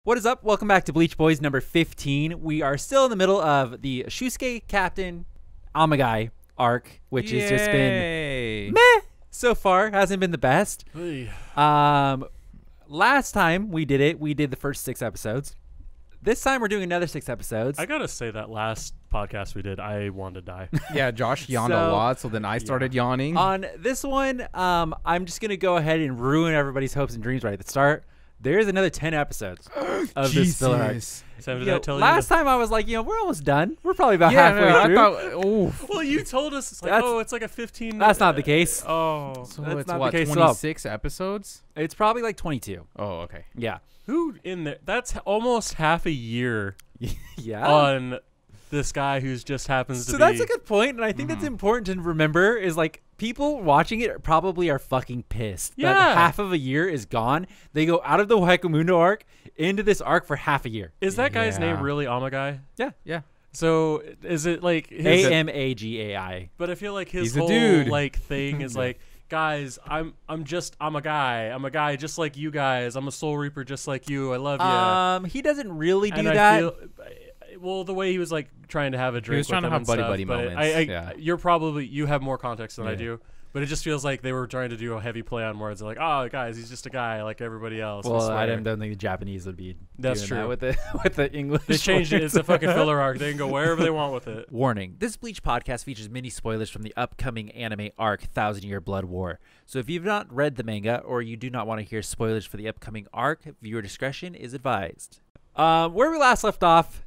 What is up? Welcome back to Bleach Boys number 15. We are still in the middle of the Shusuke Captain Amagai arc, which has just been meh so far. Hasn't been the best. Last time we did the first 6 episodes. This time we're doing another 6 episodes. I gotta say that last podcast we did, I wanted to die. Yeah, Josh yawned a lot, so then I started yawning. On this one, I'm just going to go ahead and ruin everybody's hopes and dreams right at the start. There's another 10 episodes of this filler arc. Sam, did I tell last time I was like, we're almost done. We're probably about halfway through. Well, you told us it's like, it's like a 15. That's not the case. So that's it's not what, the case 26 episodes? It's probably like 22. Oh, okay. Yeah. Who in there? That's almost half a year. Yeah. On this guy who's just happens to be. So that's a good point, and I think that's important to remember. Is like people watching it probably are fucking pissed that half of a year is gone. They go out of the Waikumunda arc into this arc for half a year. Is that guy's name really Amagai? Yeah. So is it like Amagai? But I feel like his He's a whole dude. like thing is like, guys, I'm a guy. I'm a guy just like you guys. I'm a soul reaper just like you. I love you. He doesn't really do and that. Well, the way he was like trying to have a drink, He was trying to have buddy moments. You have more context than I do, but it just feels like they were trying to do a heavy play on words. Like, oh, guys, he's just a guy like everybody else. Well, I don't think the Japanese would be. That's doing true. That with the English. They changed it. It's a fucking filler arc. They can go wherever they want with it. Warning: this Bleach podcast features many spoilers from the upcoming anime arc, 1,000-Year Blood War. So if you've not read the manga or you do not want to hear spoilers for the upcoming arc, viewer discretion is advised. Where we last left off.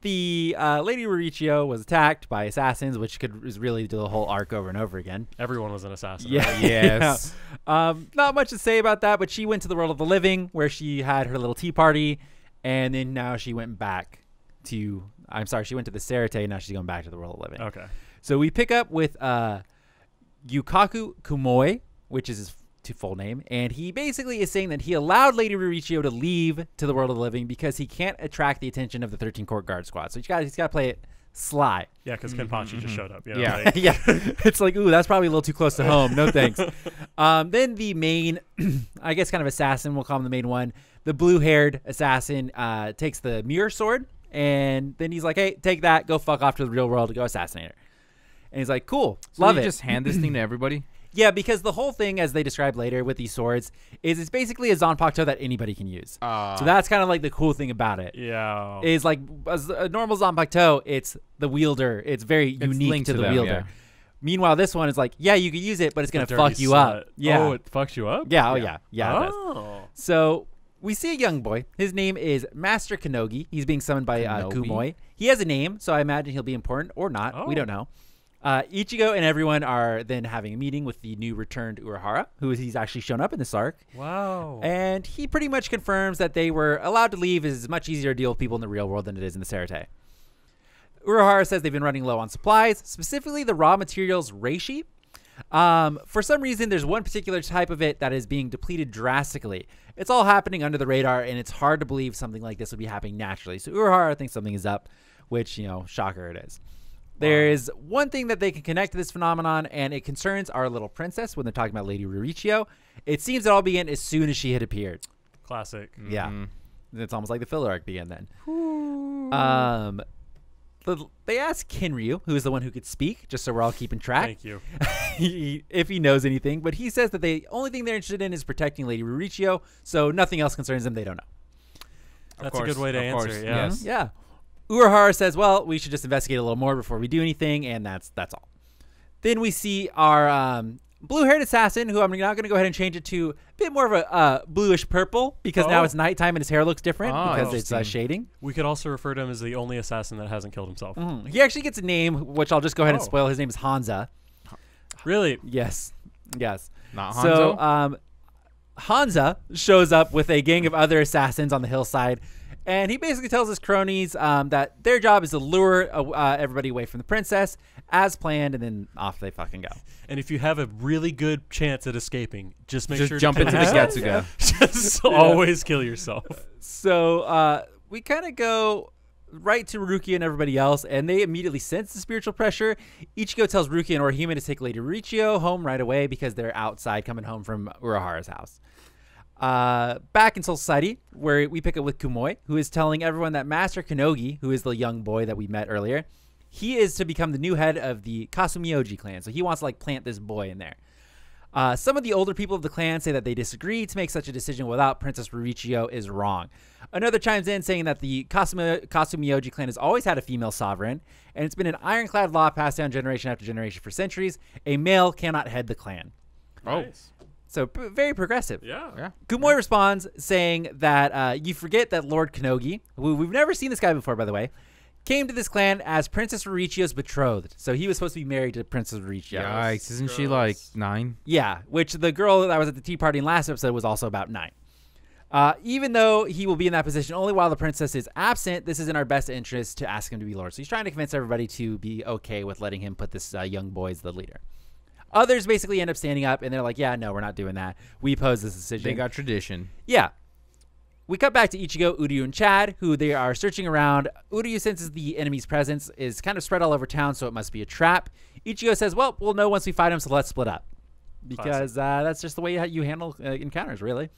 The Lady Rurichiyo was attacked by assassins, which is really do the whole arc over and over again. Everyone was an assassin. Yeah. Right? Yes. Not much to say about that, but she went to the world of the living where she had her little tea party, and then now she went back to. She went to the Serite. Now she's going back to the world of the living. Okay. So we pick up with Yukaku Kumoi, which is his full name, and he basically is saying that he allowed Lady Rurichiyo to leave to the world of the living because he can't attract the attention of the 13 Court Guard Squad. So he's got to play it sly. Yeah, because Kenpachi just showed up. You know, Yeah. like. Yeah. It's like, ooh, that's probably a little too close to home. No thanks. Then the main, I guess kind of assassin, we'll call him the main one, the blue-haired assassin takes the mirror sword, and then he's like, hey, take that, go fuck off to the real world to go assassinate her. And he's like, cool, So love you it. just hand this thing to everybody? Yeah, because the whole thing, as they describe later with these swords, is it's basically a Zanpakuto that anybody can use. So that's kind of like the cool thing about it. Yeah. Is like as a normal Zanpakuto, it's the wielder. It's very unique to the them, wielder. yeah. Meanwhile, this one is like, yeah, you can use it, but it's going to Dirty fuck you slut. up. Yeah. Oh, it fucks you up? Yeah, yeah. It does. Oh. So we see a young boy. His name is Master Kanogi. He's being summoned by Kumoi. He has a name, so I imagine he'll be important or not. Oh. We don't know. Ichigo and everyone are then having a meeting with the new returned Urahara, he's actually shown up in this arc. Wow. And he pretty much confirms that they were allowed to leave. Is much easier to deal with people in the real world than it is in the Serite. Urahara says they've been running low on supplies, specifically the raw materials reishi. For some reason, there's one particular type of it that is being depleted drastically. It's all happening under the radar, and it's hard to believe something like this would be happening naturally. So Urahara thinks something is up, which, shocker it is. There is one thing that they can connect to this phenomenon, and it concerns our little princess when they're talking about Lady Rurichiyo. It seems it all began as soon as she had appeared. Classic. Yeah. It's almost like the filler arc began then. They asked Kinryu, who is the one who could speak, just so we're all keeping track. Thank you. If he knows anything. But he says that the only thing they're interested in is protecting Lady Rurichiyo, so nothing else concerns them. They don't know. That's a good way to answer it. Yeah. Yes. Yeah. Urahara says, well, we should just investigate a little more before we do anything, and that's all. Then we see our blue-haired assassin, who I'm now going to go ahead and change it to a bit more of a bluish purple, because now it's nighttime and his hair looks different because it's shading. We could also refer to him as the only assassin that hasn't killed himself. He actually gets a name, which I'll just go ahead and spoil. His name is Hanza. Really? Yes. Not Hanzo? So Hanza shows up with a gang of other assassins on the hillside, and he basically tells his cronies that their job is to lure everybody away from the princess as planned, and then off they fucking go. And if you have a really good chance at escaping, just make sure jump to into the Getsuga. Just always kill yourself. So we kind of go right to Rukia and everybody else, and they immediately sense the spiritual pressure. Ichigo tells Rukia and Orihime to take Lady Rurichiyo home right away because they're outside coming home from Urahara's house. Back in Soul Society, where we pick up with Kumoi, who is telling everyone that Master Kanogi, who is the young boy that we met earlier, he is to become the new head of the Kasumioji clan. So he wants to like plant this boy in there. Some of the older people of the clan say that they disagree. To make such a decision without Princess Rurichiyo is wrong. Another chimes in saying that the Kasumioji clan has always had a female sovereign, and it's been an ironclad law passed down generation after generation for centuries. A male cannot head the clan. Nice. So very progressive. Yeah. Kumoi responds saying that you forget that Lord Kanogi, who we've never seen this guy before, by the way, came to this clan as Princess Rurichiyo's betrothed. So he was supposed to be married to Princess Rurichiyo. Yikes. Isn't she like 9? Yeah, which the girl that was at the tea party in last episode was also about 9. Even though he will be in that position only while the princess is absent, this is in our best interest to ask him to be Lord. So he's trying to convince everybody to be okay with letting him put this young boy as the leader. Others basically end up standing up, and they're like, yeah, no, we're not doing that. We oppose this decision. They got tradition. Yeah. We cut back to Ichigo, Uryuu, and Chad, who they are searching around. Uryuu senses the enemy's presence is kind of spread all over town, so it must be a trap. Ichigo says, well, we'll know once we fight him, so let's split up. Because that's just the way you handle encounters, really.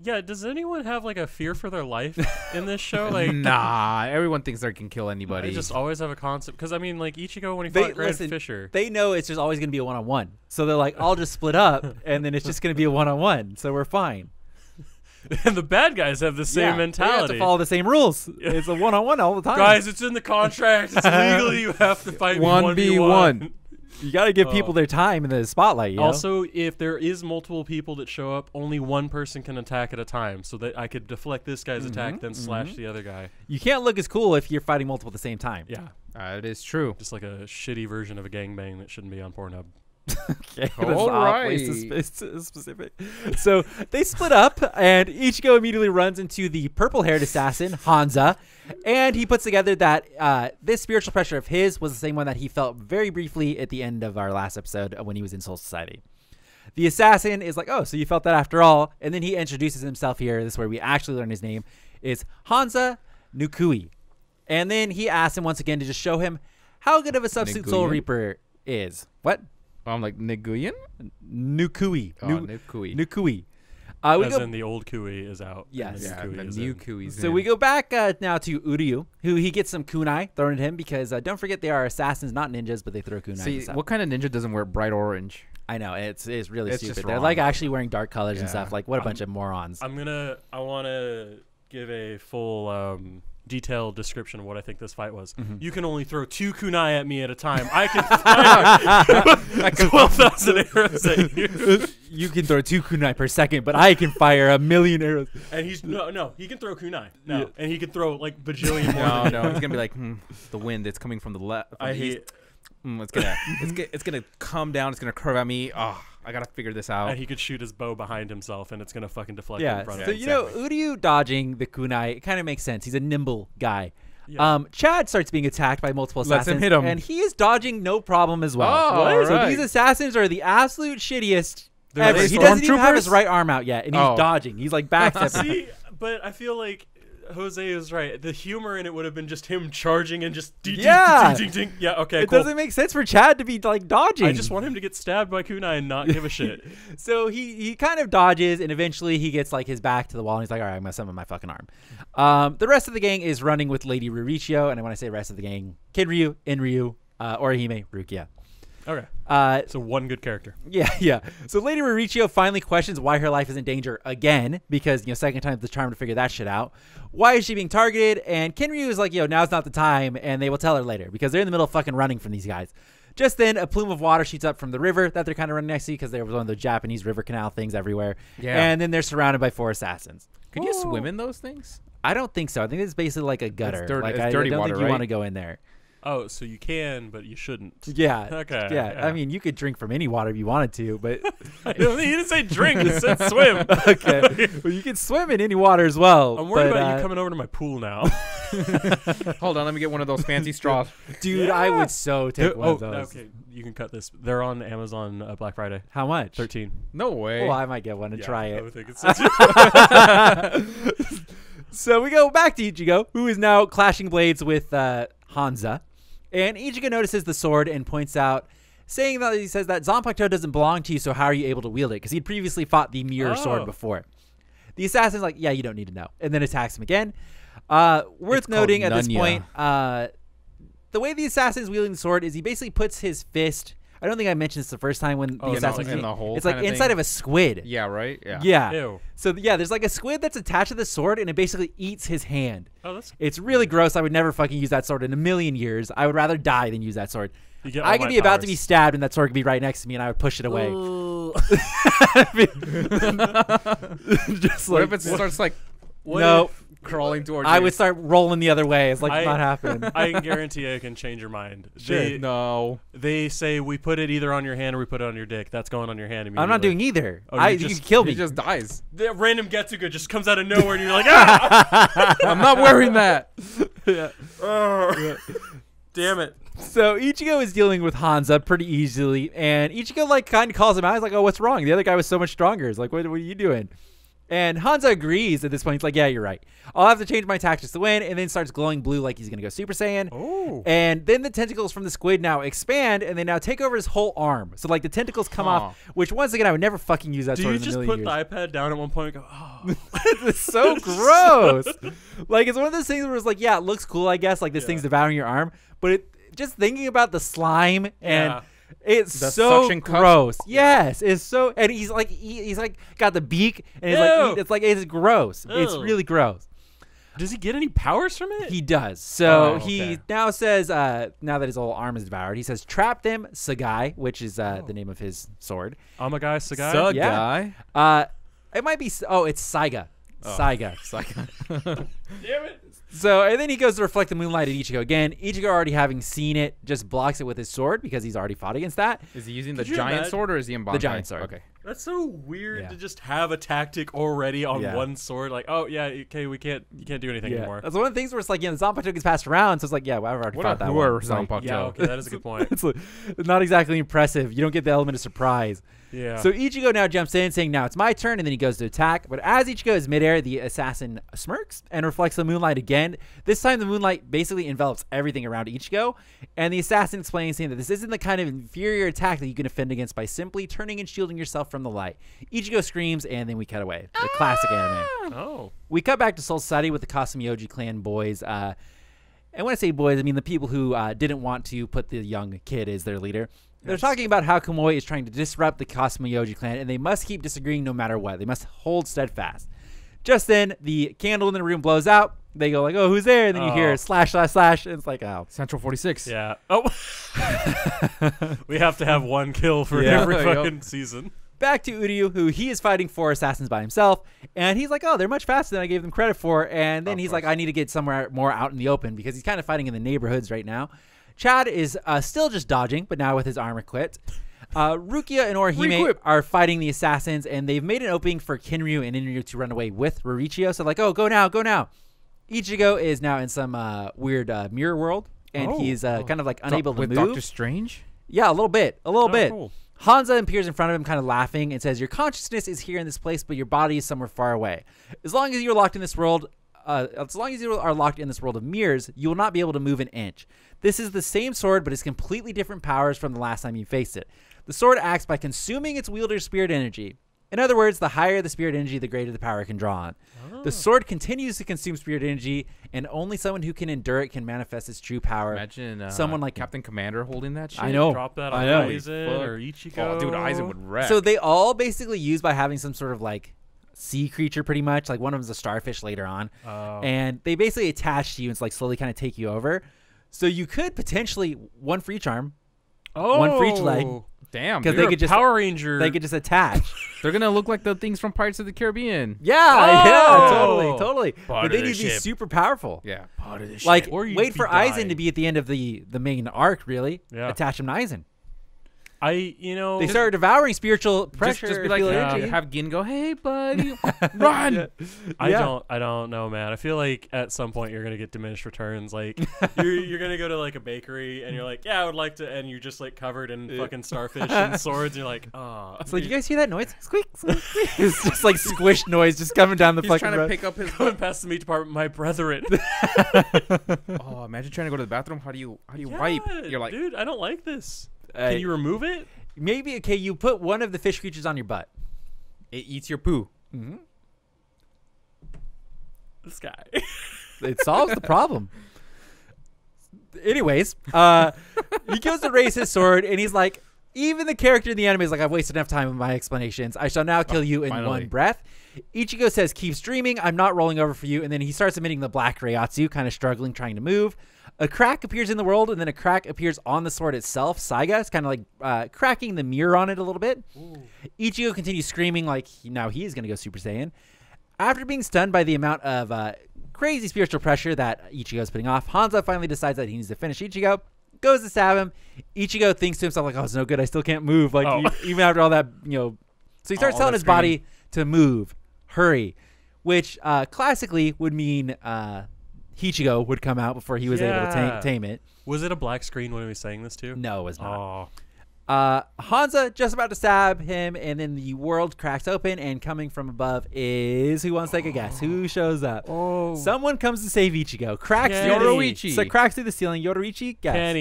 Does anyone have like a fear for their life in this show? Like, nah, everyone thinks they can kill anybody. They just always have a concept. Because I mean, like Ichigo when he fought Grand Fisher, they know it's just always going to be a one-on-one. So they're like, I'll just split up, and then it's just going to be a one-on-one. So we're fine. And the bad guys have the same mentality. They have to follow the same rules. It's a one-on-one all the time. Guys, it's in the contract. It's legally you have to fight 1v1. You got to give people their time in the spotlight. Also, if there is multiple people that show up, only one person can attack at a time, so that I could deflect this guy's attack, then slash the other guy. You can't look as cool if you're fighting multiple at the same time. Yeah, it is true. Just like a shitty version of a gangbang that shouldn't be on Pornhub. Okay, all right. Specific. So they split up, and Ichigo immediately runs into the purple-haired assassin Hanza, and he puts together that this spiritual pressure of his was the same one that he felt very briefly at the end of our last episode when he was in Soul Society. The assassin is like, oh, so you felt that after all, and then he introduces himself here. This is where we actually learn his name is Hanza Nukui, and then he asks him once again to just show him how good of a substitute Soul Reaper is. What? I'm like Niguyen? Nukui. Oh, Nukui. Nukui. As in the old Kui is out. Yes. The new Kui's So we go back now to Uryuu, who he gets some kunai thrown at him because don't forget they are assassins, not ninjas, but they throw kunai. See, what kind of ninja doesn't wear bright orange? I know. It's really stupid. They're like actually wearing dark colors and stuff. Like, what a bunch of morons. I want to give a full detailed description of what I think this fight was. You can only throw 2 kunai at me at a time. I can fire 12,000 arrows at you. You can throw 2 kunai per second, but I can fire 1,000,000 arrows. And he's no, he can throw kunai. No, and he can throw like bajillion more. No, he's gonna be like the wind. It's coming from the left. I hate. It's gonna come down. It's gonna curve at me. Oh, I gotta figure this out. And he could shoot his bow behind himself, and it's gonna fucking deflect in front of him. So you know, Uryuu dodging the kunai, it kind of makes sense. He's a nimble guy. Yeah. Chad starts being attacked by multiple assassins. Lets him hit him, and he is dodging no problem as well. Oh, So these assassins are the absolute shittiest ever. He doesn't even have his right arm out yet, and he's dodging. He's like backstepping. See, but I feel like Jose is right. The humor in it would have been just him charging and just yeah, okay. It doesn't make sense for Chad to be like dodging. I just want him to get stabbed by kunai and not give a shit. So he kind of dodges, and eventually he gets like his back to the wall, and he's like, all right, I'm gonna summon my fucking arm. The rest of the gang is running with Lady Rurichiyo, and when I say rest of the gang, Kinryu, Inryu, Orihime, Rukia. Okay. So one good character. Yeah. So Lady Rurichiyo finally questions why her life is in danger again, because, second time's the charm to figure that shit out. Why is she being targeted? And Kinryu is like, now's not the time, and they will tell her later, because they're in the middle of fucking running from these guys. Just then, a plume of water shoots up from the river that they're kind of running next to, because there was one of those Japanese river canal things everywhere. Yeah. And then they're surrounded by 4 assassins. Could you swim in those things? I don't think so. I think it's basically like a gutter. It's I dirty don't water, think you right? want to go in there. Oh, so you can, but you shouldn't. Yeah. Okay. Yeah. I mean, you could drink from any water if you wanted to, but he didn't say drink. He said swim. Okay. Well, you can swim in any water as well. I'm worried about you coming over to my pool now. Hold on, let me get one of those fancy straws. Dude, I would so take one of those. Okay, you can cut this. They're on Amazon Black Friday. How much? 13. No way. Well, I might get one and try it. I would think it's So we go back to Ichigo, who is now clashing blades with Hanza. And Ichigo notices the sword and points out, he says that Zanpakuto doesn't belong to you, so how are you able to wield it? Because he'd previously fought the mirror sword before. The assassin's like, yeah, you don't need to know, and then attacks him again. Worth noting at this point, the way the assassin's wielding the sword is he basically puts his fist. I don't think I mentioned this the first time when the assassin's in the hole. It's like inside of a squid. Yeah, right. Yeah. Yeah. Ew. So yeah, there's like a squid that's attached to the sword, and it basically eats his hand. Oh, that's. It's really gross. I would never fucking use that sword in a million years. I would rather die than use that sword. You get all I could my be about to powers. be stabbed, and that sword could be right next to me, and I would push it away. Just What like, if it starts like no, crawling towards I you? would start rolling the other way. It's like not happening. I can guarantee I can change your mind. Sure. No. They say we put it either on your hand or we put it on your dick. That's going on your hand immediately. I'm not doing either. Oh, you can kill me. He just dies. The random Getsuga just comes out of nowhere and you're like, ah! I'm not wearing that. Damn it. So Ichigo is dealing with Hanza pretty easily, and Ichigo like kind of calls him out. He's like, "Oh, what's wrong? The other guy was so much stronger." He's like, "What are you doing?" And Hanza agrees at this point. He's like, "Yeah, you're right. I'll have to change my tactics to win." And then starts glowing blue like he's gonna go Super Saiyan. Oh. And then the tentacles from the squid now expand, and they now take over his whole arm. So like the tentacles come off, which once again I would never fucking use that Do sword you in a just million put years. the iPad down at one point and go, oh. It's so gross. Like it's one of those things where it's like, yeah, it looks cool, I guess. Like this thing's devouring your arm, but just thinking about the slime and it's The so suction cups. gross. Yes, it's so, and he's like got the beak, and he's like it's gross. It's Ew. really gross. Does he get any powers from it? He does. So Oh, he okay. now says, now that his whole arm is devoured, he says, "Trap them, Sagai," which is the name of his sword. Amagai Sagai? Sug Yeah. guy. It might be. Oh, it's Saiga. Saiga. Saiga. Damn it. So, and then he goes to reflect the moonlight at Ichigo again. Ichigo, already having seen it, just blocks it with his sword because he's already fought against that. Is he using the Could you giant imagine- sword or is he in Bankai? The giant sword. Okay. That's so weird Yeah. to just have a tactic already on Yeah. one sword. Like, oh yeah, okay, you can't do anything anymore. That's one of the things where it's like, the Zanpakuto gets passed around, so it's like, yeah, well, I've already What fought a that hooer, one. It's like, Zanpakuto. Yeah, okay, that is a good point. it's like, not exactly impressive. You don't get the element of surprise. Yeah. So Ichigo now jumps in, saying, "Now it's my turn," and then he goes to attack. But as Ichigo is midair, the assassin smirks and reflects the moonlight again. This time, the moonlight basically envelops everything around Ichigo, and the assassin explains, saying that this isn't the kind of inferior attack that you can defend against by simply turning and shielding yourself from the light. Ichigo screams, and then we cut away. The classic anime. oh. We cut back to Soul Society with the Kasumyoji clan boys. And when I say boys, I mean the people who didn't want to put the young kid as their leader. They're talking about how Kamui is trying to disrupt the Kasumyoji clan, and they must keep disagreeing no matter what. They must hold steadfast. Just then, the candle in the room blows out. They go like, "Oh, who's there?" And then you hear slash, slash, slash. And it's like, oh. Central 46. Yeah. Oh. We have to have one kill for Yeah. every Yep. fucking season. Back to Uryuu, who he is fighting 4 assassins by himself. And he's like, "Oh, they're much faster than I gave them credit for." And then he's like, "I need to get somewhere more out in the open," because he's kind of fighting in the neighborhoods right now. Chad is still just dodging, but now with his arm equipped. Rukia and Orihime Requip. are fighting the assassins, and they've made an opening for Kinryu and Inryu to run away with Rurichiyo. So like, "Oh, go now, go now." Ichigo is now in some weird mirror world, and he's kind of like unable to with move. Doctor Strange? Yeah, a little bit. Cool. Hanza appears in front of him, kind of laughing, and says, "Your consciousness is here in this place, but your body is somewhere far away. As long as you're locked in this world, as long as you are locked in this world of mirrors, you will not be able to move an inch. This is the same sword, but it's completely different powers from the last time you faced it. The sword acts by consuming its wielder's spirit energy. In other words, the higher the spirit energy, the greater the power it can draw on. The sword continues to consume spirit energy, and only someone who can endure it can manifest its true power." Imagine someone like Captain Commander holding that shit. I know. Drop that I on know. Aizen Fuck. or Ichigo. Oh, dude, Aizen would wreck. So they all basically use by having some sort of like sea creature, pretty much. Like one of them's a starfish later on, and they basically attach to you and it's like slowly kind of take you over. So you could potentially one for each arm, one for each leg, Damn, because dude. they could just Power Ranger. they could just attach. They're going to look like the things from Pirates of the Caribbean. Yeah, Oh. totally. Part But of they the need to be ship. super powerful. Yeah. Part of the Like Or you'd wait be for dying. Aizen to be at the end of the main arc. Really, Yeah. attach him to Aizen. They They start devouring spiritual pressure. Just be like, feel yeah. energy. have Gin go, "Hey, buddy, run." I Yeah. don't know, man. I feel like at some point you're gonna get diminished returns. Like you're gonna go to like a bakery and you're like, "Yeah, I would like to," and you're just like covered in fucking starfish and swords. And you're like, "Oh." It's like, you guys hear that noise? Squeak, squeak, squeak. It's just like squish noise just coming down the He's fucking trying to road. pick up his. Going past the meat department, my brethren. Oh, imagine trying to go to the bathroom. How do you wipe? You're like, dude, I don't like this. Uh, Can you remove it? Maybe, okay, you put one of the fish creatures on your butt. it eats your poo. This guy. It solves the problem. Anyways, he goes to raise his sword, and he's like, even the character in the anime is like, I've wasted enough time with my explanations. I shall now kill you in one breath. Ichigo says, keep streaming. I'm not rolling over for you. And then he starts emitting the black Reiatsu, kind of struggling, trying to move. A crack appears in the world, and then a crack appears on the sword itself. Saiga is kind of like cracking the mirror on it a little bit. Ooh. Ichigo continues screaming like now he is going to go Super Saiyan. After being stunned by the amount of crazy spiritual pressure that Ichigo is putting off, Hanza finally decides that he needs to finish Ichigo. Goes to stab him. Ichigo thinks to himself like, "Oh, it's no good. I still can't move." Like even after all that, So he starts telling his body to move, hurry, which classically would mean Ichigo would come out before he was able to tame it. Was it a black screen when he was saying this too? No, it was not. Hanza just about to stab him, and then the world cracks open, and coming from above is, who wants to take a guess? Who shows up? Someone comes to save Ichigo. Cracks through the ceiling. Yororichi, guess.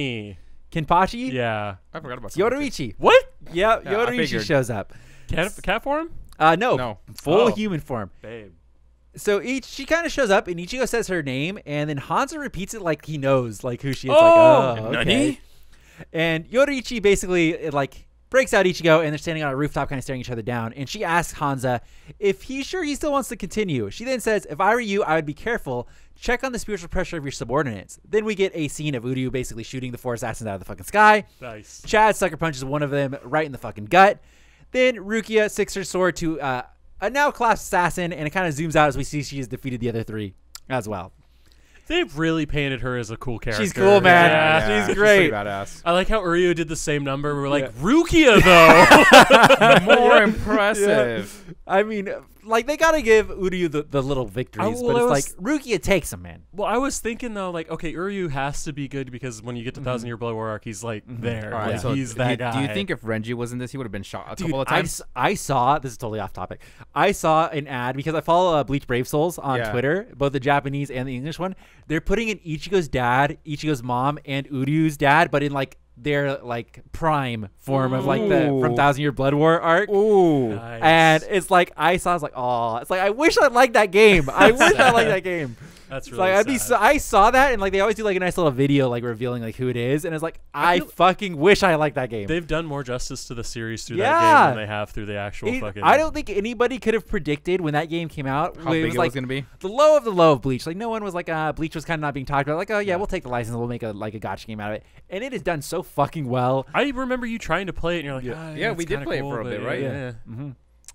Kenpachi? Yeah. I forgot about Yororichi. What? Yeah, Yororichi shows up. Cat form? No. Full human form. Babe. So she kind of shows up, and Ichigo says her name, and then Hanza repeats it like he knows like who she is. Okay. And Yororichi basically breaks out Ichigo, and they're standing on a rooftop kind of staring each other down. And she asks Hanza if he's sure he still wants to continue. She then says, if I were you, I would be careful. Check on the spiritual pressure of your subordinates. Then we get a scene of Uryuu basically shooting the four assassins out of the fucking sky. Nice. Chad sucker punches one of them right in the fucking gut. Then Rukia sticks her sword to a now classed assassin, and it kind of zooms out as we see she has defeated the other three as well. They've really painted her as a cool character. She's cool, man. Yeah. She's great. She's badass. I like how Uryuu did the same number. We're like, Rukia, though. More impressive. Yeah. I mean, they got to give Uryuu the little victories, but it's Rukia takes him, man. Well, I was thinking, though, okay, Uryuu has to be good because when you get to 1,000 Year Blood War arc, he's, there. All right, so he's that guy. Do you think if Renji was in this, he would have been shot a couple of times? I saw, this is totally off topic, I saw an ad because I follow Bleach Brave Souls on Twitter, both the Japanese and the English one. They're putting in Ichigo's dad, Ichigo's mom, and Uryuu's dad, but in, their prime form of from 1,000 Year Blood War arc. Ooh. Nice. And it's I saw, I was like, oh, it's I wish I liked that game. I wish I liked that game. That's really sad. I saw that, and they always do a nice little video revealing who it is, and it's I fucking wish I liked that game. They've done more justice to the series through that game than they have through the actual fucking. I don't think anybody could have predicted when that game came out how big it was going to be. The low of Bleach. No one was Bleach was kind of not being talked about. We'll take the license, we'll make a gotcha game out of it, and it is done so fucking well. I remember you trying to play it, and you're like, yeah, we did play it for a bit, right? Yeah. Mm-hmm.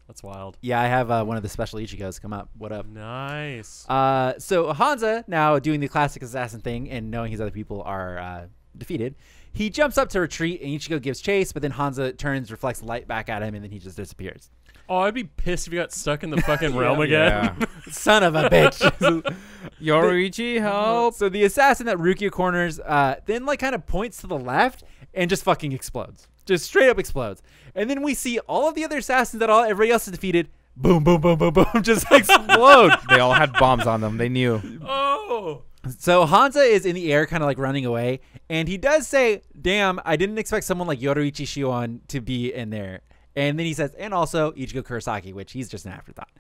That's wild. Yeah, I have one of the special Ichigos come up. What up? Nice. So Hanza, now doing the classic assassin thing and knowing his other people are defeated, he jumps up to retreat, and Ichigo gives chase, but then Hanza turns, reflects the light back at him, and then he just disappears. Oh, I'd be pissed if you got stuck in the fucking realm again. Yeah. Son of a bitch. Yororichi, help. So the assassin that Rukia corners then kind of points to the left and just fucking explodes. Just straight up explodes. And then we see all of the other assassins that everybody else is defeated. Boom, boom, boom, boom, boom. Just explode. They all had bombs on them. They knew. Oh. So Hanza is in the air kind of running away. And he does say, damn, I didn't expect someone like Yororichi Shion to be in there. And then he says, and also Ichigo Kurosaki, which he's just an afterthought.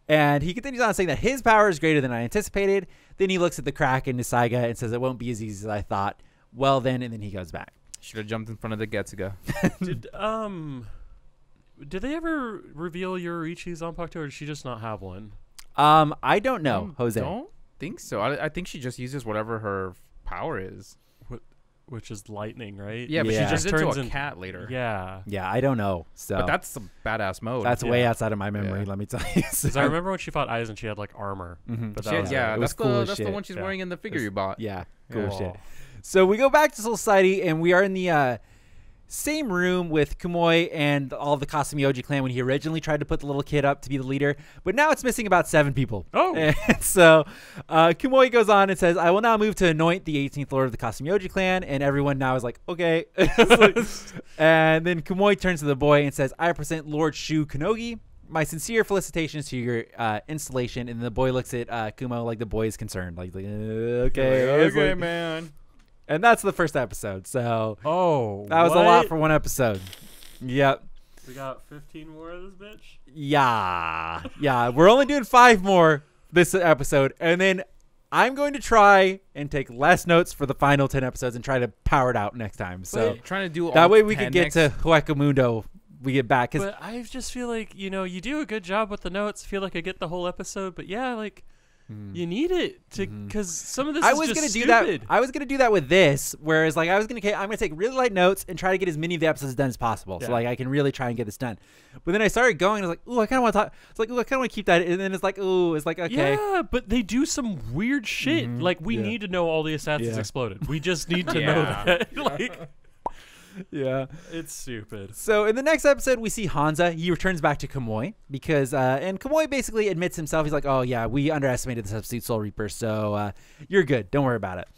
And he continues on saying that his power is greater than I anticipated. Then he looks at the crack in Saiga and says, it won't be as easy as I thought. Well then, and then he goes back. Should have jumped in front of the Getsuga. Did they ever reveal Yororichi's Zanpakuto, or did she just not have one? I don't know, Jose. I don't think so. I think she just uses whatever her power is. Which is lightning, right? Yeah, but she just turns into a cat later. Yeah. Yeah, I don't know. So, but that's some badass mode. That's way outside of my memory, let me tell you. Because I remember when she fought Aizen, she had armor. Mm-hmm. But that's the one she's wearing in the figure you bought. Yeah, cool shit. So we go back to Soul Society, and we are in the same room with Kumoi and all the Kasumioji clan when he originally tried to put the little kid up to be the leader. But now it's missing about 7 people. Oh. And so Kumoi goes on and says, I will now move to anoint the 18th Lord of the Kasumioji clan. And everyone now is like, okay. And then Kumoi turns to the boy and says, I present Lord Shu Konogi. My sincere felicitations to your installation. And the boy looks at Kumo like the boy is concerned. Okay, man. And that's the first episode. So that was what? a lot for one episode. Yep. We got 15 more of this bitch? Yeah. We're only doing 5 more this episode, and then I'm going to try and take less notes for the final 10 episodes and try to power it out next time. So trying to do all that way we 10 can get next- to Huecamundo. We get back. But I just feel like, you know, you do a good job with the notes. Feel like I get the whole episode. But yeah, like, you need it to, because some of this I is was just gonna stupid. do that. I was gonna do that with this, whereas like I'm gonna take really light notes and try to get as many of the episodes done as possible. So Yeah. like I can really try and get this done. But then I started going, and I was like, ooh, I kind of want to talk. It's like, ooh, I kind of want to keep that. And then it's like, ooh, it's like, okay. Yeah, but they do some weird shit. Like, we Yeah. need to know all the assassins Yeah. exploded. We just need to know Yeah. that. Like, Yeah. it's stupid. So in the next episode, we see Hanza. He returns back to Kamui because, and Kamui basically admits himself. He's like, oh yeah, we underestimated the Substitute Soul Reaper, so you're good. Don't worry about it.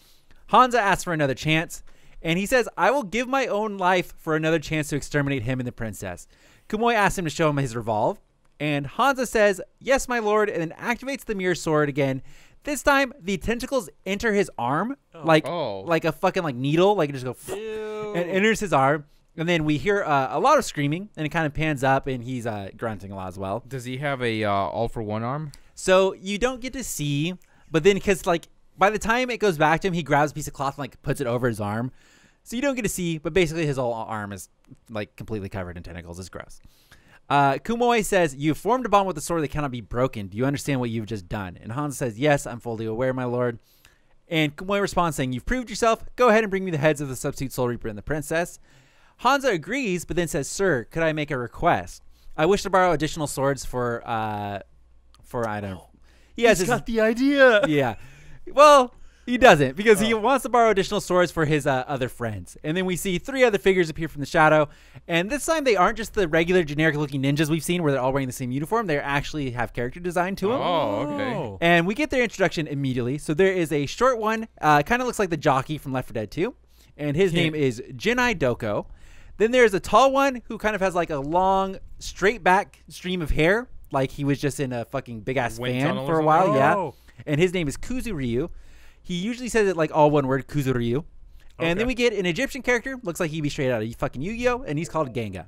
Hanza asks for another chance, and he says, I will give my own life for another chance to exterminate him and the princess. Kamui asks him to show him his revolve, and Hanza says, yes, my lord, and then activates the mirror sword again. This time, the tentacles enter his arm like a fucking like needle, like it just go and enters his arm. And then we hear a lot of screaming, and it kind of pans up, and he's grunting a lot as well. Does he have a all for one arm? So you don't get to see, but then because like by the time it goes back to him, he grabs a piece of cloth and like puts it over his arm. So you don't get to see, but basically his whole arm is like completely covered in tentacles. It's gross. Kumoi says, you've formed a bond with the sword that cannot be broken. Do you understand what you've just done? And Hanza says, yes, I'm fully aware, my lord. And Kumoi responds saying, you've proved yourself. Go ahead and bring me the heads of the Substitute Soul Reaper and the princess. Hanza agrees, but then says, sir, could I make a request? I wish to borrow additional swords for I don't know. He's got the idea. Yeah. Well, he doesn't because he wants to borrow additional swords for his other friends. And then we see 3 other figures appear from the shadow. And this time they aren't just the regular generic looking ninjas we've seen where they're all wearing the same uniform. They actually have character design to them. Oh, okay. And we get their introduction immediately. So there is a short one, kind of looks like the jockey from Left 4 Dead 2. And his name is Jinnai Doko. Then there's a tall one who kind of has like a long straight back stream of hair. Like he was just in a fucking big ass Wind fan tunnel for or a while. something? Yeah. And his name is Kuzuryu. He usually says it like all one word, Kuzuryu. And then we get an Egyptian character. Looks like he'd be straight out of fucking Yu-Gi-Oh! And he's called Genga.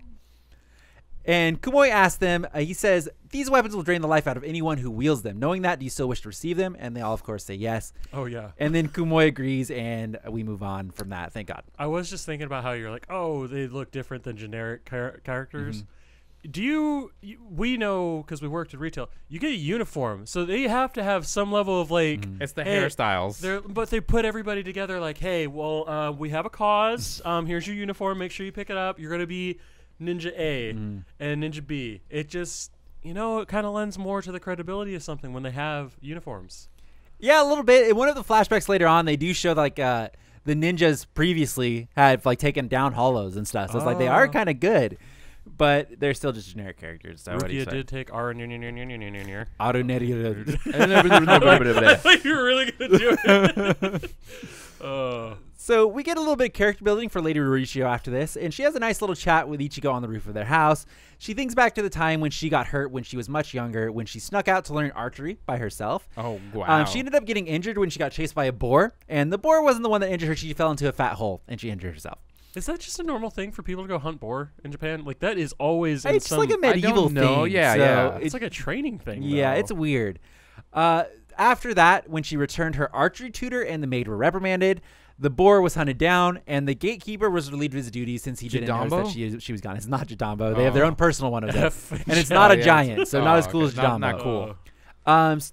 And Kumoi asks them, he says, these weapons will drain the life out of anyone who wields them. Knowing that, do you still wish to receive them? And they all, of course, say yes. Oh, yeah. And then Kumoi agrees, and we move on from that. Thank God. I was just thinking about how you're like, oh, they look different than generic characters. Do we know, because we worked in retail, you get a uniform, so they have to have some level of like It's the hey, hairstyles. but they put everybody together like, hey, well, we have a cause, here's your uniform, make sure you pick it up, you're gonna be Ninja A and Ninja B. It just, it kind of lends more to the credibility of something when they have uniforms. Yeah, a little bit. In one of the flashbacks later on, they do show like the ninjas previously had like taken down hollows and stuff, so it's like they are kind of good. But they're still just generic characters. So Rukia did take our Auto I thought you were really gonna do it. So we get a little bit of character building for Lady Rurichiyo after this, and she has a nice little chat with Ichigo on the roof of their house. She thinks back to the time when she got hurt when she was much younger, when she snuck out to learn archery by herself. Oh, wow. She ended up getting injured when she got chased by a boar, and the boar wasn't the one that injured her. She fell into a fat hole, and she injured herself. Is that just a normal thing for people to go hunt boar in Japan? Like, that is always in It's some... like a medieval I don't know. thing. Yeah, so yeah. It's like a training thing, Yeah, though. it's weird. After that, when she returned, her archery tutor and the maid were reprimanded. The boar was hunted down, and the gatekeeper was relieved of his duties since he didn't notice that she was gone. It's not Jadambo. They have their own personal one of them. And it's not a giant, so not as cool as Jadambo. Not cool.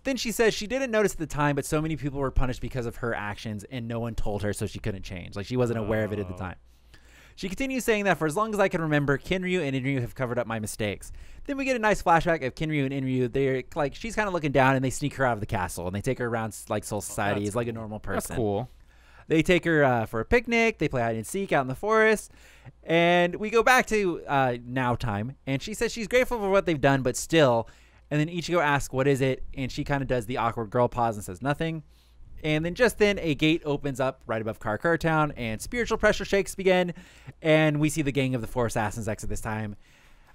Then she says she didn't notice at the time, but so many people were punished because of her actions, and no one told her, so she couldn't change. Like, she wasn't aware of it at the time. She continues saying that for as long as I can remember, Kinryu and Inryu have covered up my mistakes. Then we get a nice flashback of Kinryu and Inryu. They're like, she's kind of looking down, and they sneak her out of the castle, and they take her around like Soul Society as like a normal person. That's cool. They take her for a picnic. They play hide and seek out in the forest. And we go back to now time. And she says she's grateful for what they've done, but still. And then Ichigo asks, what is it? And she kind of does the awkward girl pause and says nothing. And then just then a gate opens up right above Karakura Town. And spiritual pressure shakes begin. And we see the gang of the 4 assassins exit this time.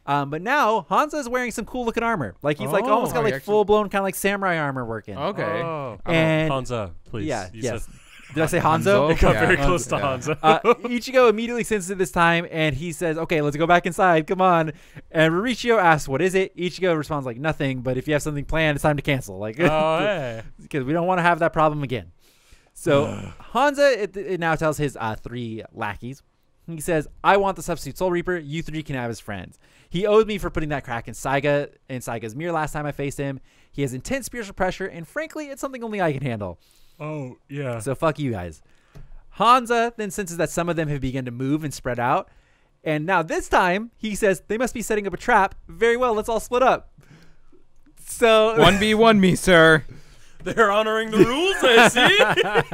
But now Hanza is wearing some cool looking armor. Like he's like almost got like full blown kind of like samurai armor working. Okay. Oh. And Hanza, please. Yeah. You Yes. said- Did I say Hanzo? It got Yeah. very close to Yeah. Hanzo. Ichigo immediately senses it this time, and he says, okay, let's go back inside. Come on. And Rurichiyo asks, what is it? Ichigo responds like, nothing, but if you have something planned, it's time to cancel. Like, Oh, hey. because we don't want to have that problem again. So Hanza it now tells his 3 lackeys. He says, I want the substitute Soul Reaper. You 3 can have his friends. He owed me for putting that crack in Saiga's mirror last time I faced him. He has intense spiritual pressure, and frankly, it's something only I can handle. Oh, yeah. So fuck you guys. Hanza then senses that some of them have begun to move and spread out. And now this time, he says, they must be setting up a trap. Very well, let's all split up. So 1v1 me, sir. They're honoring the rules, I see.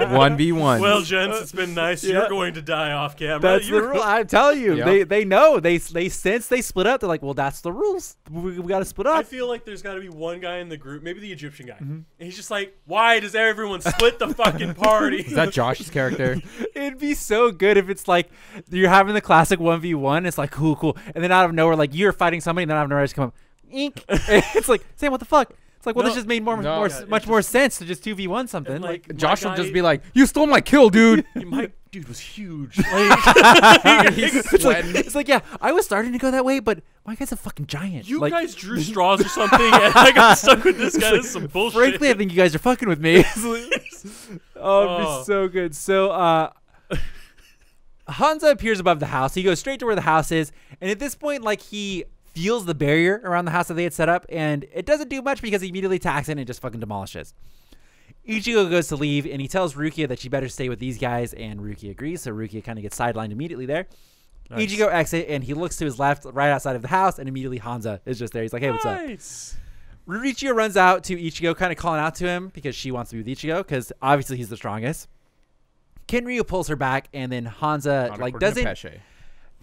1v1. Well, gents, it's been nice. Yeah. You're going to die off camera. that's the rule. I'm telling you. Yep. They know. They sense they split up. They're like, well, that's the rules. We got to split I up. feel like there's got to be one guy in the group, maybe the Egyptian guy, and he's just like, why does everyone split the fucking party? Is that Josh's character? It'd be so good if it's like you're having the classic 1v1. It's like, cool. And then out of nowhere, like you're fighting somebody, and then out of nowhere, I just come up, ink. It's like, Sam, what the fuck? It's like, well, No. this just made No. much more sense to just 2v1 something. And, Like, my Josh will guy- just be like, you stole my kill, dude. my dude was huge. it's like, yeah, I was starting to go that way, but my guy's a fucking giant. You like, guys drew straws or something, and I got stuck with this guy. This is some bullshit. frankly, I think you guys are fucking with me. Oh, it'd Oh. be so good. So, Hanza appears above the house. He goes straight to where the house is, and at this point, like, he feels the barrier around the house that they had set up, and it doesn't do much because he immediately attacks it and just fucking demolishes. Ichigo goes to leave, and he tells Rukia that she better stay with these guys, and Rukia agrees, so Rukia kind of gets sidelined immediately there. Nice. Ichigo exit, and he looks to his left, right outside of the house, and immediately Hanza is just there. He's like, hey, what's up? Nice. Rurichiyo runs out to Ichigo, kind of calling out to him because she wants to be with Ichigo, because obviously he's the strongest. Kinryu pulls her back, and then Hanza, like, doesn't...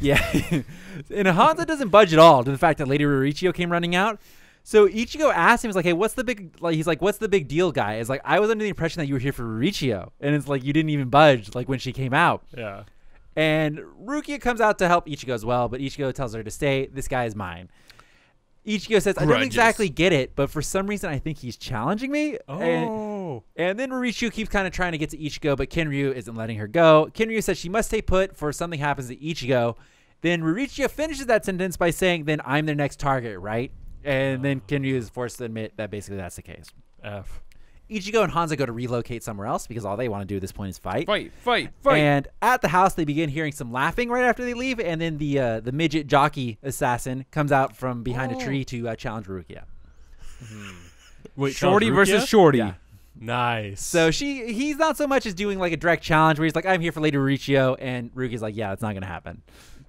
Yeah. And Hanza doesn't budge at all to the fact that Lady Rurichiyo came running out. So Ichigo asks him, he's like, hey, what's the big, like, he's like, what's the big deal, guy? It's like, I was under the impression that you were here for Rurichiyo. And it's like, you didn't even budge, like, when she came out. Yeah. And Rukia comes out to help Ichigo as well, but Ichigo tells her to stay. This guy is mine. Ichigo says, I don't Grudges. exactly get it, but for some reason, I think he's challenging me. Oh. And then Rurichiyo keeps kind of trying to get to Ichigo, but Kinryu isn't letting her go. Kinryu says she must stay put for something happens to Ichigo. Then Rurichiyo finishes that sentence by saying, then I'm their next target, right? And then Kinryu is forced to admit that basically that's the case. F. Ichigo and Hanza go to relocate somewhere else because all they want to do at this point is fight. Fight. And at the house, they begin hearing some laughing right after they leave, and then the midget jockey assassin comes out from behind a tree to challenge Rukia. Wait, Shorty Rukia? versus Shorty. Yeah. Nice. So he's not so much as doing like a direct challenge where he's like, I'm here for Lady Rurichiyo, and Rukia's like, yeah, it's not going to happen.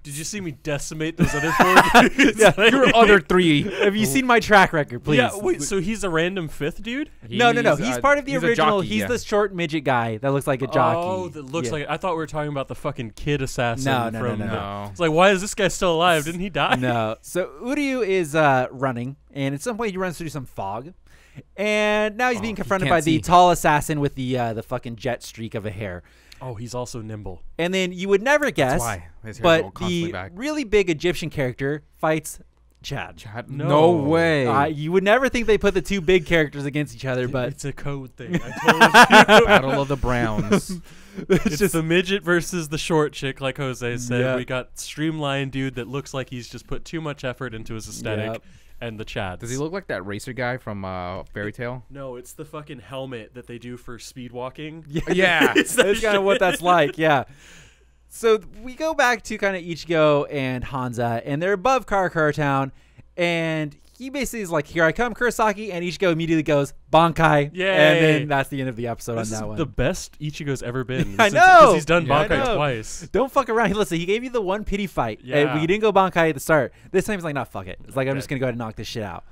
Did you see me decimate those other 4 dudes? Your other 3. Have you seen my track record, please? Yeah, wait, so he's a random 5th dude? No. He's part of the he's a original. jockey, He's yeah. the short midget guy that looks like a jockey. Oh, that looks Yeah. like it. I thought we were talking about the fucking kid assassin. No. No. It's like, why is this guy still alive? Didn't he die? No. So Uryuu is running, and at some point he runs through some fog, and now he's being confronted can't by the see. tall assassin with the fucking jet streak of a hair. Oh, he's also nimble. And then you would never guess, why. His hair's but going constantly the back. really big Egyptian character fights Chad. No way. You would never think they put the two big characters against each other, but It's a code thing. I told you. Battle of the Browns. It's just the midget versus the short chick, like Jose said. Yeah. We got streamlined dude that looks like he's just put too much effort into his aesthetic, Yep. and the Chads. Does he look like that racer guy from Fairy Tale? No, it's the fucking helmet that they do for speed walking. Yeah. It's that that's kind of shit. what that's like, yeah. So we go back to kind of Ichigo and Hanza, and they're above Karakura Town, and he basically is like, here I come, Kurosaki, and Ichigo immediately goes, Bankai. Yay. And then that's the end of the episode This on is that one. the best Ichigo's ever been. I since- know. 'cause he's done Yeah, I Bankai know. twice. Don't fuck around. Listen, he gave you the one pity fight. Yeah. You didn't go Bankai at the start. This time he's like, nah, fuck it. It's like, I'm Okay. just going to go ahead and knock this shit out.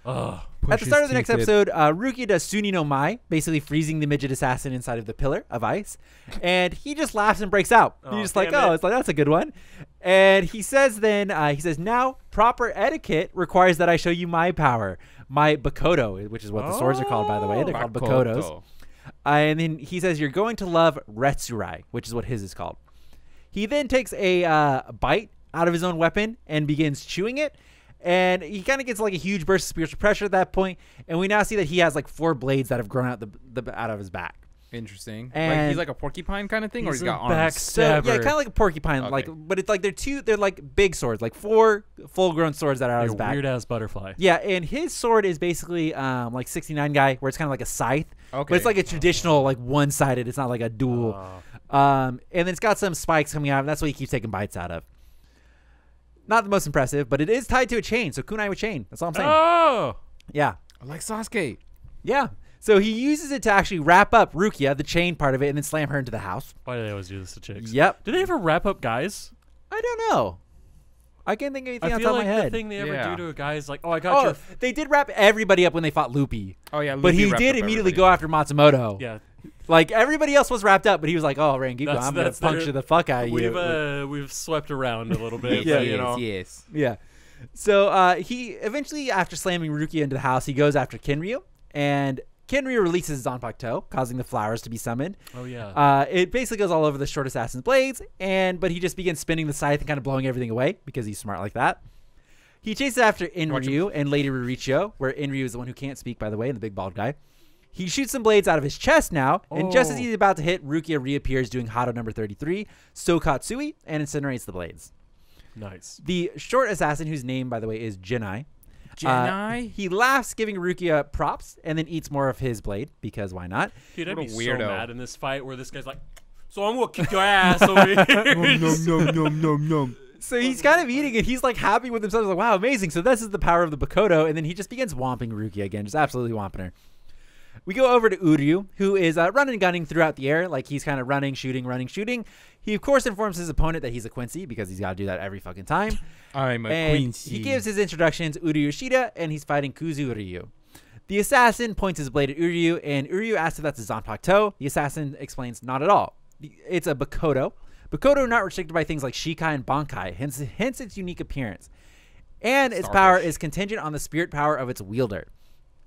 Ugh. At the start of the next episode, Rukia does Suni no Mai, basically freezing the midget assassin inside of the pillar of ice. And he just laughs and breaks out. Oh, He's just like, damn it. it's like, that's a good one. And he says then, now proper etiquette requires that I show you my power. My Bakkoto, which is what the swords are called, by the way. They're called Bakkotos. And then he says, you're going to love Retsurai, which is what his is called. He then takes a bite out of his own weapon and begins chewing it. And he kind of gets like a huge burst of spiritual pressure at that point. And we now see that he has like 4 blades that have grown out out of his back. Interesting. And like he's like a porcupine kind of thing, or he's got arms. so, yeah, kind of like a porcupine. Okay. Like, but it's like they're like big swords, like 4 full-grown swords that are on his back. Weird ass butterfly. Yeah, and his sword is basically like 69 guy, where it's kind of like a scythe. Okay. But it's like a traditional, like one-sided. It's not like a dual. And then it's got some spikes coming out, and that's what he keeps taking bites out of. Not the most impressive, but it is tied to a chain, so kunai with chain. That's all I'm saying. Oh, Yeah. like Sasuke. Yeah. So he uses it to actually wrap up Rukia, the chain part of it, and then slam her into the house. why do they always do this to chicks? Yep. Do they ever wrap up guys? I don't know. I can't think of anything I off the feel top of like my the head. thing they ever Yeah. do to a guy is like, oh, I got your. They did wrap everybody up when they fought Loopy. Oh yeah, But Luffy he wrapped did up immediately everybody. go after Matsumoto. Yeah, Like, everybody else was wrapped up, but he was like, oh, Rangiku, I'm going to that's their- puncture the fuck out of you. we've swept around a little bit. Yeah. but, you know. Yes. Yeah. So he eventually, after slamming Rukia into the house, he goes after Kinryu, and Kinryu releases Zanpakuto, causing the flowers to be summoned. Oh yeah. It basically goes all over the short assassin's blades, but he just begins spinning the scythe and kind of blowing everything away because he's smart like that. He chases after Inryu and Lady Rurichiyo, where Inryu is the one who can't speak, by the way, and the big bald guy. He shoots some blades out of his chest now, and just as he's about to hit, Rukia reappears doing Hado number 33, Sokatsui, and incinerates the blades. Nice. The short assassin, whose name, by the way, is Jinnai. Jinnai? He laughs, giving Rukia props, and then eats more of his blade, because why not? Dude, I'd What be a so weirdo. mad in this fight where this guy's like, so I'm gonna kick your ass over here. nom. So he's kind of eating, and he's like happy with himself. He's like, wow, amazing. So this is the power of the Bakkoto, and then he just begins whomping Rukia again, just absolutely whomping her. We go over to Uryuu, who is running and gunning throughout the air. Like, he's kind of running, shooting. He, of course, informs his opponent that he's a Quincy, because he's got to do that every fucking time. I'm a And Quincy. he gives his introductions, Uryuu Yoshida, and he's fighting Kuzuryu. The assassin points his blade at Uryuu, and Uryuu asks if that's a Zanpakuto. The assassin explains, not at all. It's a Bakkoto. Bakkoto are not restricted by things like Shikai and Bankai, hence its unique appearance. And its power Starfish. is contingent on the spirit power of its wielder.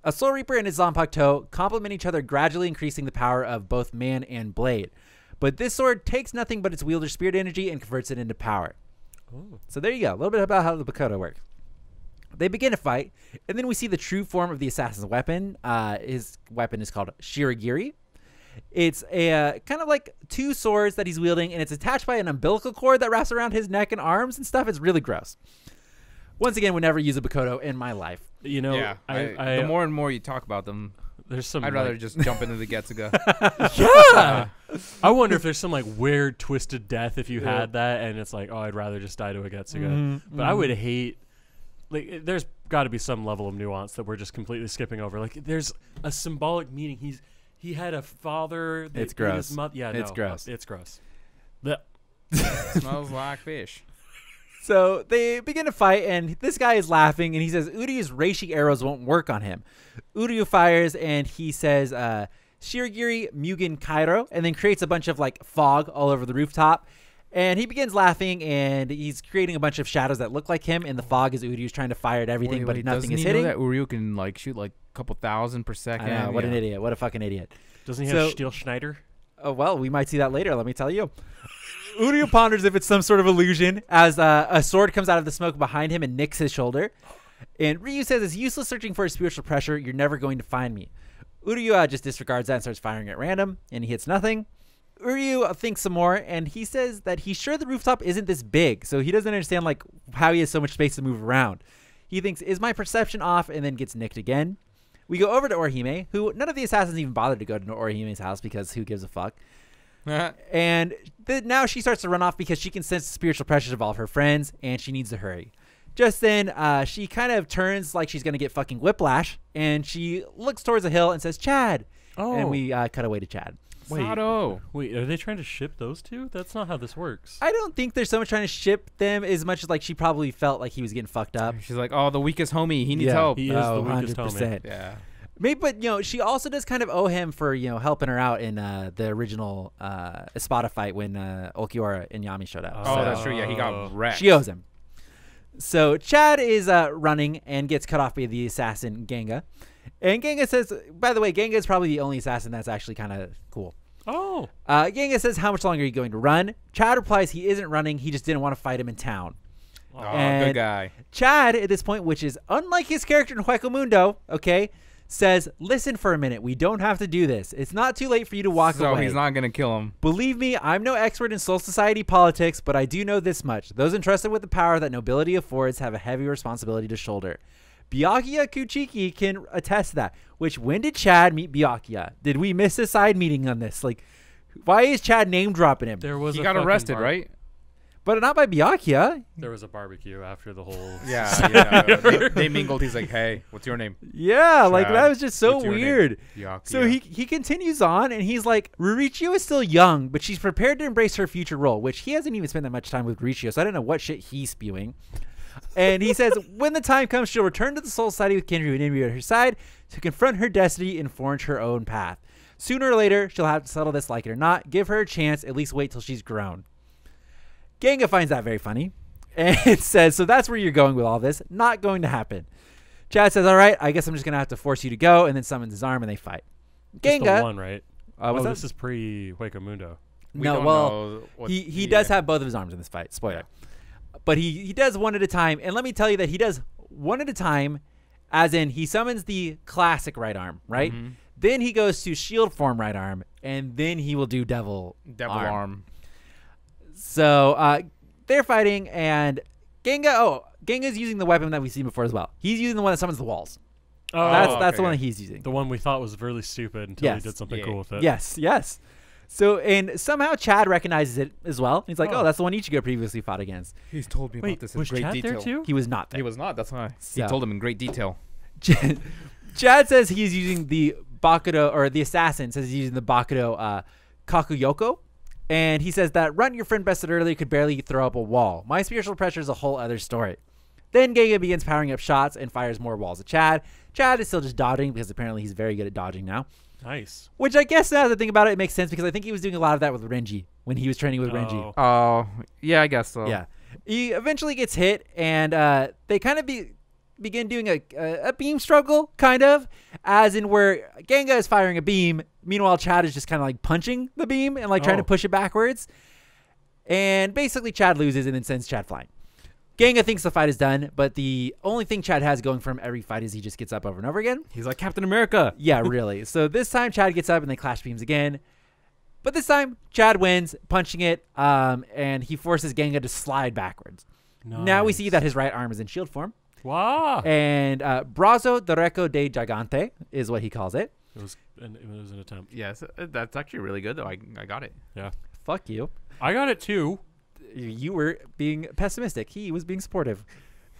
A Soul Reaper and his Zanpakuto complement each other, gradually increasing the power of both man and blade. But this sword takes nothing but its wielder's spirit energy and converts it into power. Oh. So there you go, a little bit about how the Bakkoto works. They begin a fight, and then we see the true form of the assassin's weapon. His weapon is called Shiragiri. It's a kind of like 2 swords that he's wielding, and it's attached by an umbilical cord that wraps around his neck and arms and stuff. It's really gross. Once again, would never use a Bakkoto in my life. You know, Yeah. The more and more you talk about them, there's some. I'd rather like, just jump into the Getsuga. Yeah. I wonder if there's some like weird twisted death if you had that, and it's like, oh, I'd rather just die to a Getsuga. But I would hate. Like, there's got to be some level of nuance that we're just completely skipping over. Like, there's a symbolic meaning. He had a father. That It's ate gross. His yeah, It's no, gross. It's gross. Blech. Smells like fish. So they begin to fight, and this guy is laughing, and he says Uryuu's Reishi arrows won't work on him. Uryuu fires, and he says Shiragiri Mugen Kairo, and then creates a bunch of like fog all over the rooftop. And he begins laughing, and he's creating a bunch of shadows that look like him, and the fog is Uryuu's trying to fire at everything, but nothing doesn't is he hitting. Know that Uryuu can like shoot like a couple thousand per I second. know, what an idiot. What a fucking idiot. Doesn't he So- have Steel Schneider? Oh, well, we might see that later, let me tell you. Uryuu ponders if it's some sort of illusion as a sword comes out of the smoke behind him and nicks his shoulder. And Ryu says, it's useless searching for a spiritual pressure. You're never going to find me. Uryuu just disregards that and starts firing at random, and he hits nothing. Uryuu thinks some more, and he says that he's sure the rooftop isn't this big, so he doesn't understand like how he has so much space to move around. He thinks, is my perception off, and then gets nicked again. We go over to Orihime, who none of the assassins even bothered to go to Orihime's house because who gives a fuck. And now she starts to run off because she can sense the spiritual pressures of all of her friends, and she needs to hurry. Just then, she kind of turns like she's going to get fucking whiplash, and she looks towards a hill and says, Chad. Oh. And we cut away to Chad. Sato. Wait, are they trying to ship those two? That's not how this works. I don't think there's so much trying to ship them as much as like she probably felt like he was getting fucked up. She's like, oh, the weakest homie. He needs help. He is the weakest homie. 100%. Yeah. Maybe, but she also does kind of owe him for helping her out in the original Espada fight when Ulquiorra and Yami showed up. Oh, So that's true. Yeah, he got wrecked. she owes him. So Chad is running and gets cut off by the assassin Genga, and Genga says, by the way, Genga is probably the only assassin that's actually kind of cool. Oh. Genga says, how much longer are you going to run? Chad replies he isn't running, he just didn't want to fight him in town. Oh, And good guy. Chad, at this point, which is unlike his character in Hueco Mundo, okay, says, listen for a minute. We don't have to do this. It's not too late for you to walk So away. he's not going to kill him. Believe me, I'm no expert in Soul Society politics, but I do know this much. Those entrusted with the power that nobility affords have a heavy responsibility to shoulder. Byakuya Kuchiki can attest to that. Which, when did Chad meet Byakuya? Did we miss a side meeting on this? Like, why is Chad name dropping him? He got arrested, right? But not by Byakuya. There was a barbecue after the whole. Yeah. They mingled. He's like, hey, what's your name? Yeah, like Chad, that was just so what's your weird. name? So he continues on, and he's like, Rurichiyo is still young, but she's prepared to embrace her future role, which he hasn't even spent that much time with Rurichiyo, so I don't know what shit he's spewing. And he says, when the time comes, she'll return to the Soul Society with Kinryu and Inryu at her side to confront her destiny and forge her own path. Sooner or later, she'll have to settle this, like it or not. Give her a chance. At least wait till she's grown. Genga finds that very funny and says, so that's where you're going with all this. Not going to happen. Chad says, all right, I guess I'm just going to have to force you to go, and then summons his arm, and they fight. Just Genga. the one, right? This is pre-Hueco Mundo. He does have both of his arms in this fight. Spoiler. But he does one at a time, and let me tell you that he does one at a time, as in he summons the classic right arm, right? Mm-hmm. Then he goes to shield form right arm, and then he will do devil arm. So they're fighting, and Genga's using the weapon that we've seen before as well. He's using the one that summons the walls. Oh, that's the one that he's using. The one we thought was really stupid until he did something cool with it. Yes. So, and somehow Chad recognizes it as well. He's like, oh, that's the one Ichigo previously fought against. He's told me about this in great Chad detail. there too? He was not there. He was not. That's why he told him in great detail. Chad says he's using the Bakkoto, or the assassin says he's using the Bakkoto Kakuyoko. And he says that run your friend bested earlier could barely throw up a wall. My spiritual pressure is a whole other story. Then Genga begins powering up shots and fires more walls at Chad. Chad is still just dodging because apparently he's very good at dodging now. Nice. Which I guess now that I think about it, it makes sense because I think he was doing a lot of that with Renji when he was training with Renji. Oh, yeah, I guess so. Yeah. He eventually gets hit, and they kind of begin doing a beam struggle, kind of, as in where Genga is firing a beam. Meanwhile, Chad is just kind of like punching the beam and like trying to push it backwards. And basically, Chad loses and then sends Chad flying. Genga thinks the fight is done, but the only thing Chad has going for him every fight is he just gets up over and over again. He's like Captain America. Yeah, really. So this time, Chad gets up and they clash beams again. But this time, Chad wins, punching it, and he forces Genga to slide backwards. Nice. Now we see that his right arm is in shield form. Wow. And Brazo Derecho de Gigante is what he calls it. It was an attempt. Yes, that's actually really good, though. I got it. Yeah. Fuck you. I got it, too. You were being pessimistic. He was being supportive.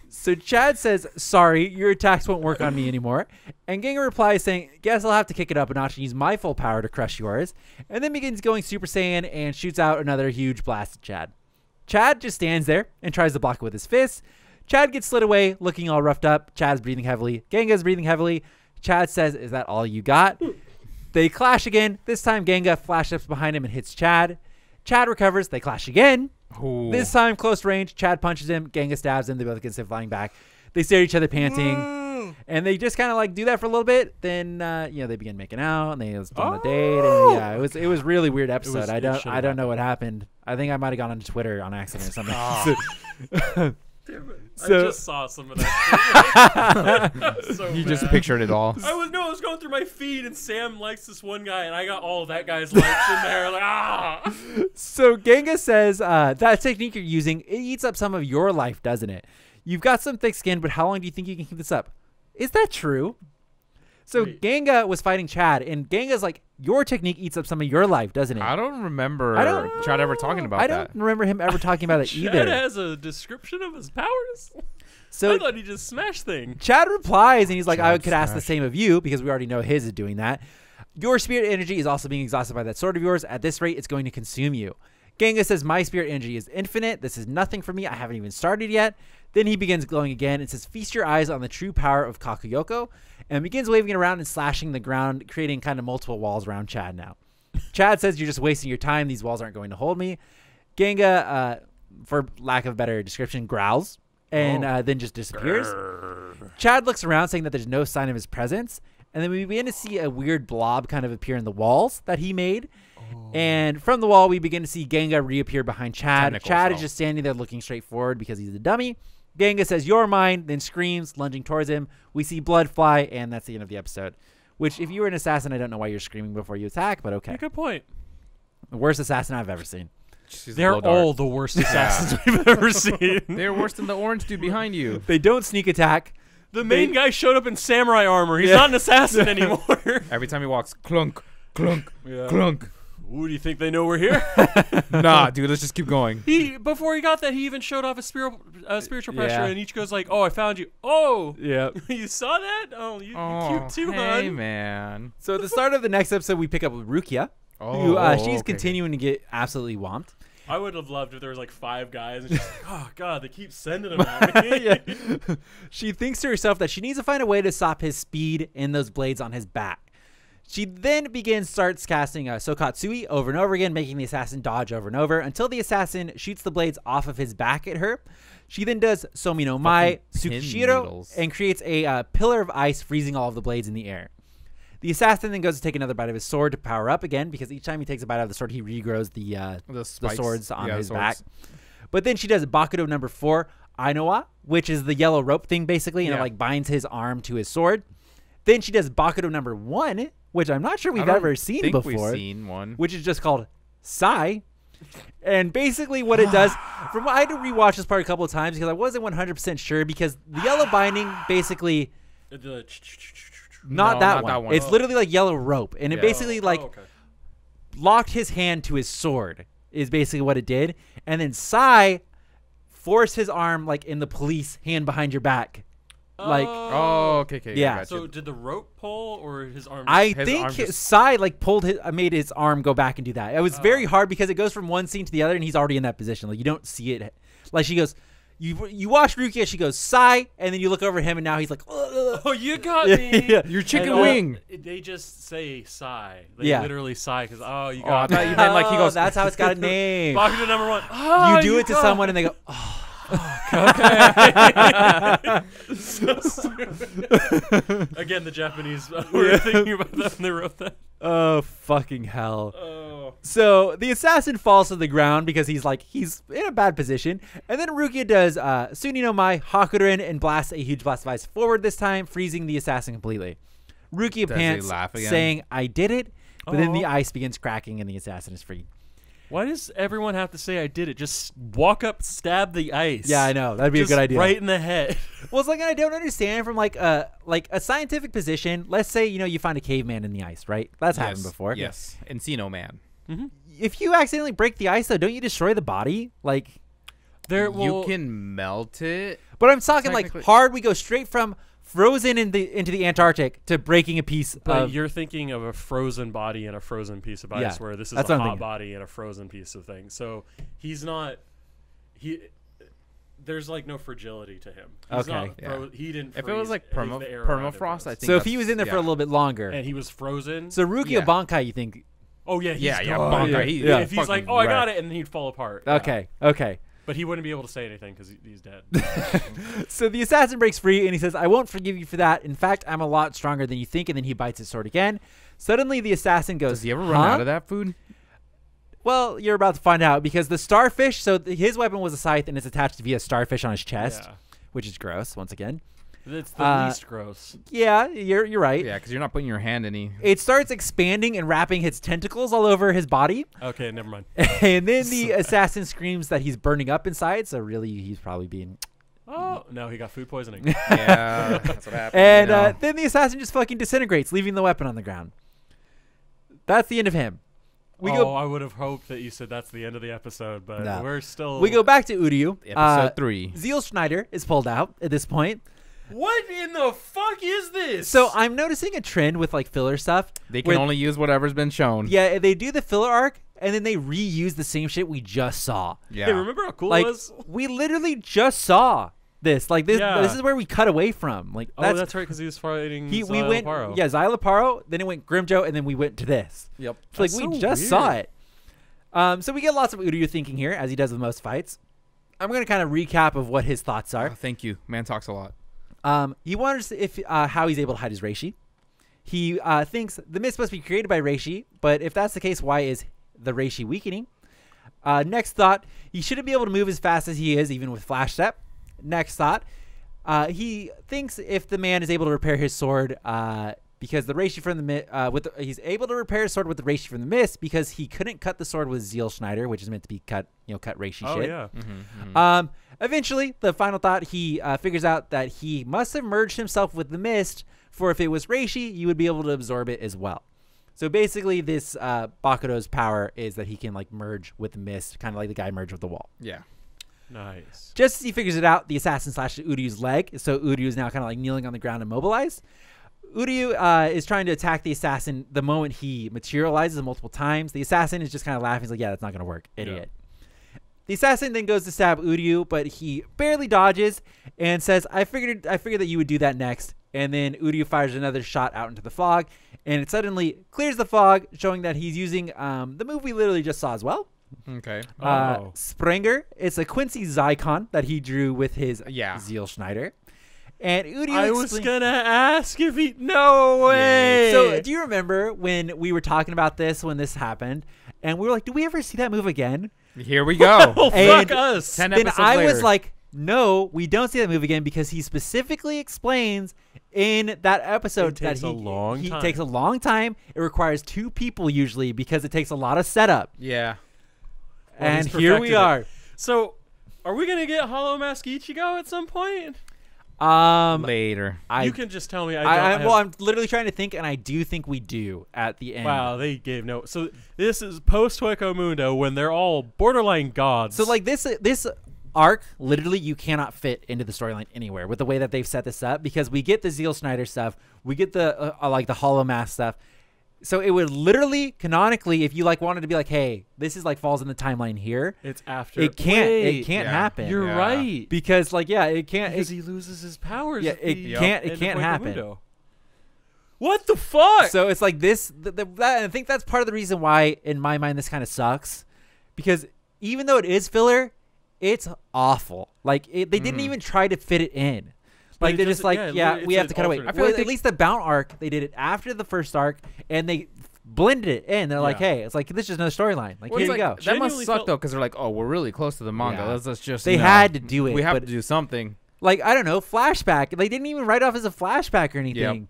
So Chad says, sorry, your attacks won't work on me anymore. And Genga replies saying, guess I'll have to kick it up a notch and use my full power to crush yours. And then begins going Super Saiyan and shoots out another huge blast at Chad. Chad just stands there and tries to block it with his fists. Chad gets slid away, looking all roughed up. Chad's breathing heavily. Genga's breathing heavily. Chad says, is that all you got? They clash again. This time Genga flashes behind him and hits Chad. Chad recovers. They clash again. Ooh. This time, close range. Chad punches him. Genga stabs him. They both get sent flying back. They stare at each other, panting, and they just kind of like do that for a little bit. Then, they begin making out, and they go on a date. And yeah, it was really weird episode. I don't know what happened. I think I might have gone onto Twitter on accident or something. Damn it. I just saw some of that. So you just pictured it all. I was going through my feed, and Sam likes this one guy, and I got all of that guy's likes in there. Like, So Genga says that technique you're using, it eats up some of your life, doesn't it? You've got some thick skin, but how long do you think you can keep this up? Is that true? So Genga was fighting Chad, and Genga's like, your technique eats up some of your life, doesn't it? I don't remember Chad ever talking about that. I don't remember him ever talking about it either. Chad has a description of his powers? So I thought he just smashed things. Chad replies, and he's like, I could ask the same of you, because we already know his is doing that. Your spirit energy is also being exhausted by that sword of yours. At this rate, it's going to consume you. Genga says, my spirit energy is infinite. This is nothing for me. I haven't even started yet. Then he begins glowing again and says, feast your eyes on the true power of Kakuyoko, and begins waving it around and slashing the ground, creating kind of multiple walls around Chad now. Chad says, you're just wasting your time. These walls aren't going to hold me. Genga, for lack of a better description, growls and then just disappears. Chad looks around saying that there's no sign of his presence. And then we begin to see a weird blob kind of appear in the walls that he made. And from the wall, we begin to see Genga reappear behind Chad. Chad is just standing there looking straight forward because he's a dummy. Genga says, "You're mine," then screams, lunging towards him. We see blood fly, and that's the end of the episode. Which, if you were an assassin, I don't know why you're screaming before you attack, but okay. Good point. The worst assassin I've ever seen. They're all the worst assassins we've ever seen. They're worse than the orange dude behind you. They don't sneak attack. The main guy showed up in samurai armor. He's not an assassin anymore. Every time he walks, clunk, clunk, Yeah. clunk. Ooh, do you think they know we're here? Nah, dude, let's just keep going. Before he got that, he even showed off a spiritual pressure, Yeah. and Ichigo's like, "Oh, I found you. Oh, Yeah. you saw that? Oh, you cute too, hey, hon." man. So at the start of the next episode, we pick up with Rukia, who she's continuing to get absolutely whomped. I would have loved if there was like 5 guys, and she's like, "Oh God, they keep sending them at me." Yeah. She thinks to herself that she needs to find a way to stop his speed and those blades on his back. She then starts casting Sokatsui over and over again, making the assassin dodge over and over until the assassin shoots the blades off of his back at her. She then does Somi no Mai Tsukishiro and creates a pillar of ice, freezing all of the blades in the air. The assassin then goes to take another bite of his sword to power up again, because each time he takes a bite out of the sword, he regrows the swords on his back. But then she does Bakkoto number 4, Ainoa, which is the yellow rope thing basically, and it like binds his arm to his sword. Then she does Bakkoto number 1, which I'm not sure we've ever seen before. We've seen one. Which is just called Sai. And basically what it does, from I had to rewatch this part a couple of times because I wasn't 100% sure, because the yellow binding basically not that one. It's literally like yellow rope, and it basically locked his hand to his sword is basically what it did. And then Sai forced his arm like in the police hand behind your back. Like, okay. Yeah. So did the rope pull or his arm? I think Sai like made his arm go back and do that. It was very hard because it goes from one scene to the other, and he's already in that position. Like, you don't see it. Like, she goes, you watch Rukia, she goes Sai, and then you look over him, and now he's like, ugh. "Oh, you got me." Yeah. Your chicken wing. They just say sigh. They literally sigh because you I got thought me. you meant like he goes. That's how it's got a name. Bakkoto number 1. Oh, You do it to someone, and they go, oh. Again, the Japanese were thinking about that when they wrote that. Oh, fucking hell. Oh. So the assassin falls to the ground because he's in a bad position. And then Rukia does Suni no Mai, Hakurin, and blasts a huge blast of ice forward this time, freezing the assassin completely. Rukia pants, saying, "I did it," but then the ice begins cracking and the assassin is free. Why does everyone have to say "I did it"? Just walk up, stab the ice. Yeah, I know. That'd be a good idea. Right in the head. Well, it's like, I don't understand from like a scientific position. Let's say, you find a caveman in the ice, right? That's happened before. Yes. Encino Man. Mm-hmm. If you accidentally break the ice, though, don't you destroy the body? Like, you can melt it. But I'm talking like hard. We go straight from frozen into the Antarctic to breaking a piece But of... you're thinking of a frozen body and a frozen piece of ice, where this is a hot body and a frozen piece of thing. So he's not... There's like no fragility to him. He's he didn't freeze. If it was like permafrost, I think... So if he was in there for a little bit longer... And he was frozen... So Rukia Bankai, you think... Oh, yeah. Bankai. If he's like, "Oh, I got it," and then he'd fall apart. Okay. But he wouldn't be able to say anything because he's dead. So the assassin breaks free, and he says, "I won't forgive you for that. In fact, I'm a lot stronger than you think." And then he bites his sword again. Suddenly, the assassin goes, "Does he ever run out of that food?" Well, you're about to find out, because the starfish, so his weapon was a scythe, and it's attached via starfish on his chest, which is gross, once again. It's the least gross. Yeah, you're right. Yeah, because you're not putting your hand any... It starts expanding and wrapping its tentacles all over his body. Okay, never mind. And then the assassin screams that he's burning up inside, so really he's probably being... Oh, no, he got food poisoning. Yeah, that's what happened. And then the assassin just fucking disintegrates, leaving the weapon on the ground. That's the end of him. I would have hoped that you said that's the end of the episode, but we're still... We go back to Uryuu. Episode 3. Zeal Schneider is pulled out at this point. What in the fuck is this? So I'm noticing a trend with like filler stuff. They can only use whatever's been shown. Yeah, they do the filler arc, and then they reuse the same shit we just saw. Yeah. Hey, remember how cool it was? We literally just saw this. Like this is where we cut away from. Like that's right, because he was fighting Xylopharo. Xylopharo, then it went Grimjo, and then we went to this. Yep. So like we just saw it. So we get lots of Uryuu thinking here, as he does with most fights. I'm going to kind of recap of what his thoughts are. Thank you. Man talks a lot. He wonders how he's able to hide his reishi. He thinks the mist must be created by reishi, but if that's the case, why is the reishi weakening? Next thought, he shouldn't be able to move as fast as he is, even with flash step. next thought. He thinks if the man is able to repair his sword, because the reishi from the he's able to repair his sword with the reishi from the mist because he couldn't cut the sword with Zeal Schneider, which is meant to be cut reishi shit. Yeah. Eventually, the final thought, he figures out that he must have merged himself with the mist, for if it was reishi, you would be able to absorb it as well. So basically, this Bakkoto's power is that he can like merge with the mist, kind of like the guy merged with the wall. Yeah. Nice. Just as he figures it out, the assassin slashes Uryuu's leg, so Uryuu is now kind of like kneeling on the ground, immobilized. Uryuu is trying to attack the assassin the moment he materializes multiple times. The assassin is just kind of laughing. He's like, yeah, that's not going to work, idiot. Yeah. The assassin then goes to stab Uryuu, but he barely dodges and says, I figured that you would do that next. And then Uryuu fires another shot out into the fog, and it suddenly clears the fog, showing that he's using the move we literally just saw as well. Okay. Springer. It's a Quincy Zycon that he drew with his Zeal Schneider. And Uryuu I was gonna ask if he. No way. So do you remember when we were talking about this when this happened, and we were like, "Do we ever see that move again?" Here we go. Oh, fuck us. 10 then episodes I later. was like, "No, we don't see that move again," because he specifically explains in that episode that takes a long time. takes a long time. It requires 2 people usually because it takes a lot of setup. Yeah. Well, and he's here we perfected it. are. So, are we gonna get Hollow Mask Ichigo at some point? Later. You can just tell me. I'm literally trying to think, and I do think we do at the end. Wow, they gave no. So this is post Hueco Mundo when they're all borderline gods. So like this arc, literally, you cannot fit into the storyline anywhere with the way that they've set this up, because we get the Zeal Schneider stuff, we get the like the Hollow Mask stuff. So it would literally, canonically, if you like wanted to be like, hey, this is like falls in the timeline here. It's after. It can't happen. You're right. Because like it can't. Because he loses his powers. Yeah, at it the can't. end It of can't Hueco happen. Mundo. What the fuck? So it's like this. I think that's part of the reason why, in my mind, this kind of sucks, because even though it is filler, it's awful. Like they didn't even try to fit it in. Like they're just like, we have to cut away. I feel like at least the Bount arc, they did it after the first arc, and they blended it in. They're like, hey, it's like this is another storyline. Like, here you go. That must suck though, because they're like, oh, we're really close to the manga. Yeah. Let's just. They had to do it. We have to do something. Like, I don't know, flashback. They didn't even write off as a flashback or anything.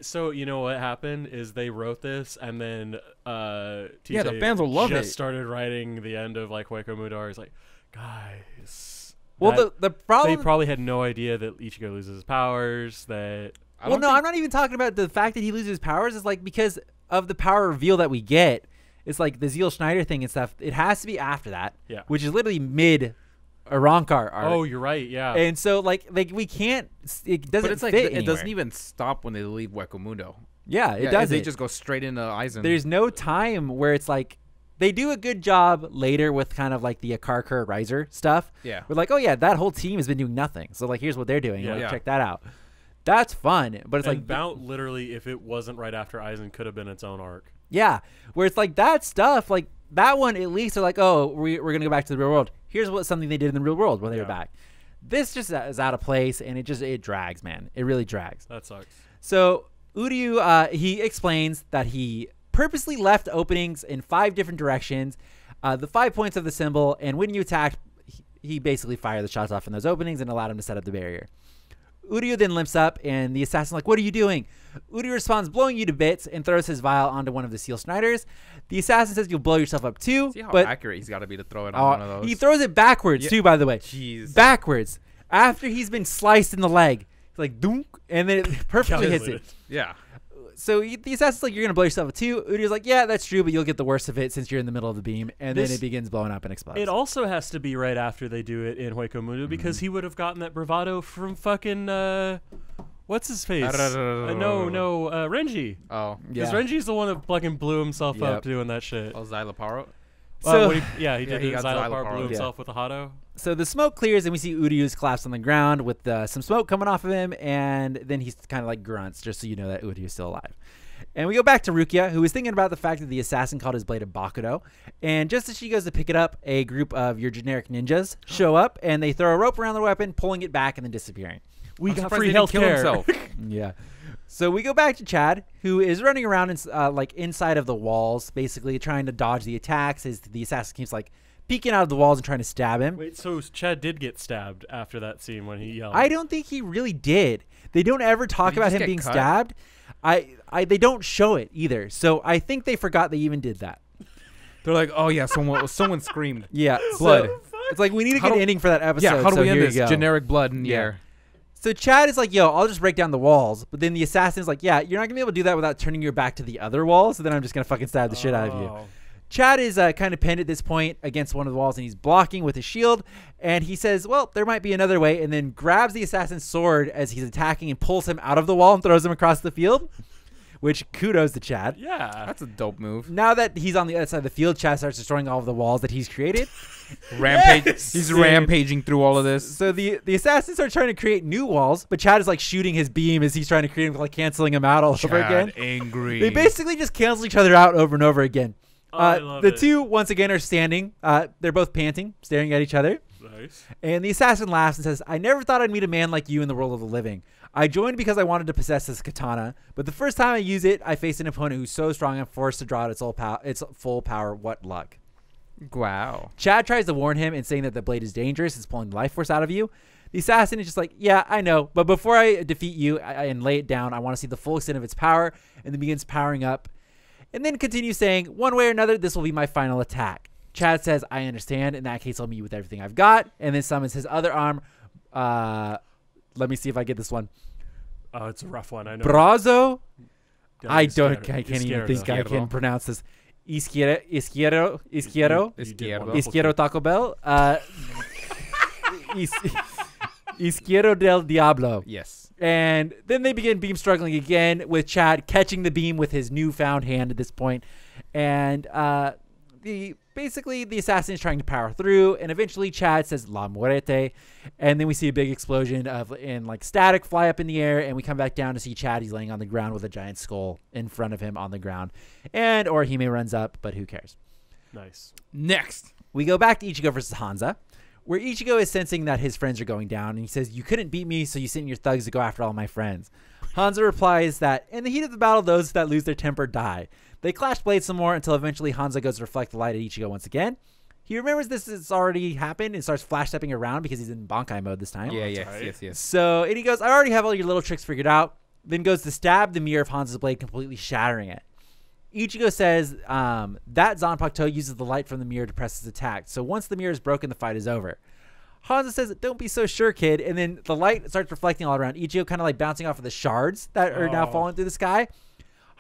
So you know what happened is they wrote this, and then TJ the fans will love just it. started writing the end of like Hueco Mundo. He's like, guys. Well, the problem. They probably had no idea that Ichigo loses his powers. I'm not even talking about the fact that he loses his powers. It's like because of the power reveal that we get. It's like the Zeal Schneider thing and stuff. It has to be after that. Yeah. Which is literally mid Arankar arc. Oh, you're right. Yeah. And so like we can't. It doesn't. But it's like fit it doesn't anywhere. even stop when they leave Hueco Mundo. Yeah, it does. They just go straight into Aizen. There's no time where it's like. They do a good job later with kind of like the Akarkur Riser stuff. Yeah. We're like, oh yeah, that whole team has been doing nothing. So like, here's what they're doing. Yeah. Check that out. That's fun. But it's and like Bount literally, if it wasn't right after Aizen, could have been its own arc. Yeah, where it's like that stuff, like that one at least are like, oh, we're going to go back to the real world. Here's something they did in the real world when they were back. This just is out of place, and it drags, man. It really drags. That sucks. So Uryuu, he explains that he purposely left openings in 5 different directions, the 5 points of the symbol, and when you attacked, he basically fired the shots off in those openings and allowed him to set up the barrier. Uryuu then limps up, and the assassin's like, what are you doing? Uryuu responds, blowing you to bits, and throws his vial onto one of the Zeal Schneiders. The assassin says you'll blow yourself up too. See how but accurate he's got to be to throw it on one of those. He throws it backwards too, by the way. Jeez. Backwards. After he's been sliced in the leg. He's like, dunk, and then it perfectly hits it. Yeah. So the assassin's like, you're going to blow yourself up too. Uryuu's like, yeah, that's true, but you'll get the worst of it since you're in the middle of the beam. And then it begins blowing up and explodes. It also has to be right after they do it in Hueco Mundo because he would have gotten that bravado from fucking, what's his face? Renji. Oh. Because Renji's the one that fucking blew himself up doing that shit. Oh, Xyloparo? So he did he the got Xylopar, blew Xylopar. himself with a Hado. So the smoke clears, and we see Uryuu's collapsed on the ground with some smoke coming off of him, and then he's kind of like grunts, just so you know that Uryuu's still alive. And we go back to Rukia, who is thinking about the fact that the assassin called his blade a Bakkoto. And just as she goes to pick it up, a group of your generic ninjas show up, and they throw a rope around the weapon, pulling it back and then disappearing. We I'm got surprised free they didn't kill healthcare. himself. Yeah. So we go back to Chad, who is running around like inside of the walls, basically trying to dodge the attacks as the assassin keeps like peeking out of the walls and trying to stab him. Wait, so Chad did get stabbed after that scene when he yelled? I don't think he really did. They don't ever talk Did he about just him get being cut? stabbed. They don't show it either. So I think they forgot they even did that. They're like, oh yeah, someone screamed. Yeah, Blood. So it's like we need a How good do- ending for that episode. Yeah, how do so we end here this? you go. Generic blood in the Yeah. air. So Chad is like, yo, I'll just break down the walls. But then the assassin's like, yeah, you're not going to be able to do that without turning your back to the other wall. So then I'm just going to fucking stab the shit out of you. Oh. Chad is kind of pinned at this point against one of the walls, and he's blocking with his shield. And he says, well, there might be another way, and then grabs the assassin's sword as he's attacking and pulls him out of the wall and throws him across the field, which kudos to Chad. Yeah. That's a dope move. Now that he's on the other side of the field, Chad starts destroying all of the walls that he's created. Rampage. Yes! He's rampaging through all of this. So the assassins are trying to create new walls, but Chad is like shooting his beam as he's trying to create them, like canceling them out all over again. Angry. They basically just cancel each other out over and over again. Oh, I love the it. two once again are standing. They're both panting, staring at each other. Nice. And the assassin laughs and says, I never thought I'd meet a man like you in the world of the living. I joined because I wanted to possess this katana, but the first time I use it, I face an opponent who's so strong I'm forced to draw out its full power. What luck. Wow. Chad tries to warn him and saying that the blade is dangerous. It's pulling the life force out of you. The assassin is just like, yeah, I know, but before I defeat you and lay it down, I want to see the full extent of its power, and then begins powering up. And then continues saying, one way or another, this will be my final attack. Chad says, I understand. In that case, I'll meet you with everything I've got. And then summons his other arm. Let me see if I get this one. Oh, it's a rough one. I know. Brazo. Yeah, I Izquierdo. can't even Izquierdo. think I can pronounce this. Izquierdo. You did one Izquierdo Taco Bell. Izquierdo del Diablo. Yes. And then they begin beam struggling again, with Chad catching the beam with his newfound hand at this point. And basically the assassin is trying to power through, and eventually Chad says La Muerte, and then we see a big explosion and like static fly up in the air, and we come back down to see Chad. He's laying on the ground with a giant skull in front of him on the ground, and Orihime runs up, but who cares? Nice. Next. We go back to Ichigo versus Hanza, where Ichigo is sensing that his friends are going down, and he says, you couldn't beat me, so you sent your thugs to go after all my friends. Hanza replies that in the heat of the battle, those that lose their temper die. They clash blades some more until eventually Hanza goes to reflect the light at Ichigo once again. He remembers this has already happened and starts flash stepping around because he's in Bankai mode this time. Yeah, right. yes. So, and he goes, I already have all your little tricks figured out. Then goes to stab the mirror of Hanza's blade, completely shattering it. Ichigo says that Zanpakuto uses the light from the mirror to press his attack. So once the mirror is broken, the fight is over. Hanza says, don't be so sure, kid. And then the light starts reflecting all around Ichigo, kind of like bouncing off of the shards that are now falling through the sky.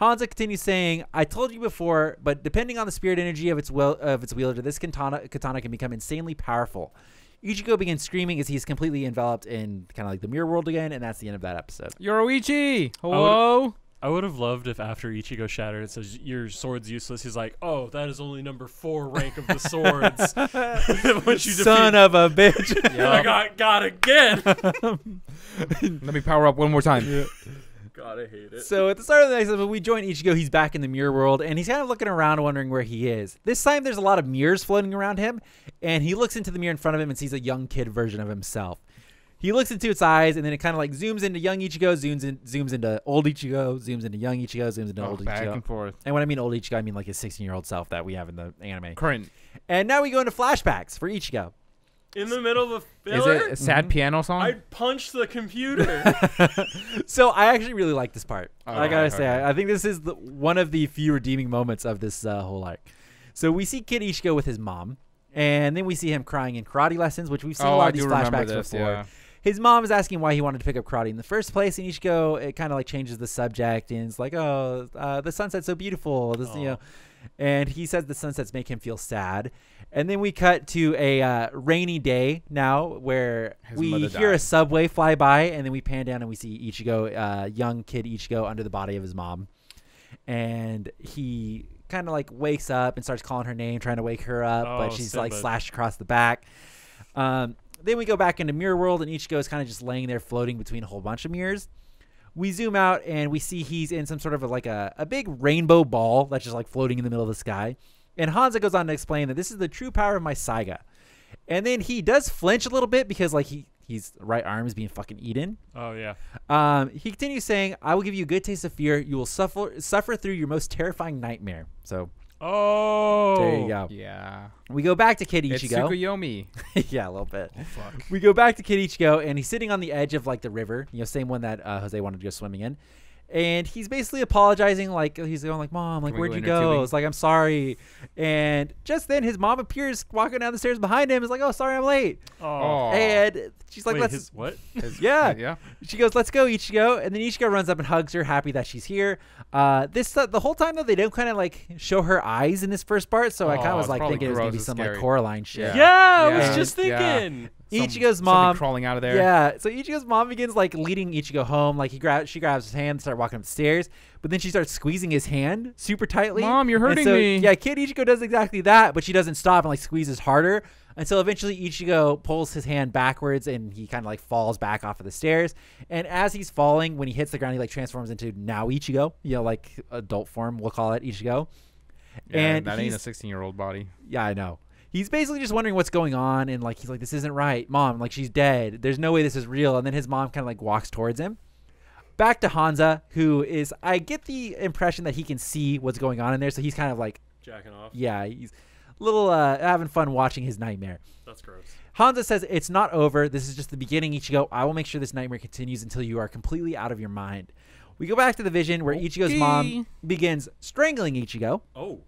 Hanza continues saying, I told you before, but depending on the spirit energy of its wielder, this katana can become insanely powerful. Ichigo begins screaming as he's completely enveloped in kind of like the mirror world again, and that's the end of that episode. Yoroichi. Hello. I would have loved if after Ichigo shattered it says your sword's useless. He's like, oh, that is only number 4 rank of the swords. Once you Son of a bitch. I got again. Let me power up one more time. God, I hate it. So at the start of the next episode, we join Ichigo. He's back in the mirror world, and he's kind of looking around, wondering where he is. This time, there's a lot of mirrors floating around him, and he looks into the mirror in front of him and sees a young kid version of himself. He looks into its eyes, and then it kind of like zooms into young Ichigo, zooms into old Ichigo, zooms into young Ichigo, zooms into old Back Ichigo. and forth. And when I mean old Ichigo, I mean like his 16-year-old self that we have in the anime. Current. And now we go into flashbacks for Ichigo. In the middle of the Is filler, it a sad piano song? I punched the computer. So I actually really like this part. I gotta say, okay. I think this is one of the few redeeming moments of this whole arc. So we see Kid Ichigo with his mom, and then we see him crying in karate lessons, which we've seen a lot of these flashbacks before. Yeah. His mom is asking why he wanted to pick up karate in the first place, and Ichigo, it kind of like changes the subject, and it's like, oh, the sunset's so beautiful, this, you know, and he says the sunsets make him feel sad. And then we cut to a rainy day now, where His we mother hear a died. subway fly by, and then we pan down and we see Ichigo, young kid Ichigo, under the body of his mom, and he kind of like wakes up and starts calling her name, trying to wake her up, but she's like slashed across the back. Then we go back into Mirror World, and Ichigo is kind of just laying there floating between a whole bunch of mirrors. We zoom out, and we see he's in some sort of a big rainbow ball that's just like floating in the middle of the sky. And Hanza goes on to explain that this is the true power of my Saiga. And then he does flinch a little bit because like he's right arm is being fucking eaten. Oh, yeah. He continues saying, I will give you a good taste of fear. You will suffer through your most terrifying nightmare. So Oh. there you go. Yeah. We go back to Kid It's Ichigo. Tsukuyomi. Yeah, a little bit. Oh, fuck. We go back to Kid Ichigo, and he's sitting on the edge of like the river, same one that Jose wanted to go swimming in. And he's basically apologizing, like he's going like, "Mom, like Can we where'd go you inner go?" tubing? It's like, "I'm sorry." And just then his mom appears walking down the stairs behind him. Is like, "Oh, sorry, I'm late." Oh. And she's like, Wait, "Let's." his what? Yeah. Yeah. She goes, "Let's go, Ichigo." And then Ichigo runs up and hugs her, happy that she's here. The whole time though, they don't kind of like show her eyes in this first part, so I kind of was it's like probably thinking it was gonna be gross and some like scary. Coraline shit. Yeah, I was Yeah. just Yeah. thinking. Ichigo's Somebody mom crawling out of there. Yeah, so Ichigo's mom begins like leading Ichigo home. Like she grabs his hand and start walking up the stairs, but then she starts squeezing his hand super tightly. Mom, you're And hurting so, me. Yeah, Kid Ichigo does exactly that, but she doesn't stop and like squeezes harder until eventually Ichigo pulls his hand backwards and he kind of like falls back off of the stairs. And as he's falling, when he hits the ground, he like transforms into now Ichigo, like adult form, we'll call it Ichigo. Yeah, and that ain't a he's- 16-year-old body. Yeah, I know. He's basically just wondering what's going on, and like he's like, "This isn't right, Mom. Like she's dead. There's no way this is real." And then his mom kind of like walks towards him. Back to Hanza, who is, I get the impression that he can see what's going on in there, so he's kind of like, Jacking off. yeah, he's a little having fun watching his nightmare. That's gross. Hanza says, "It's not over. This is just the beginning, Ichigo. I will make sure this nightmare continues until you are completely out of your mind." We go back to the vision where Ichigo's mom begins strangling Ichigo. Oh,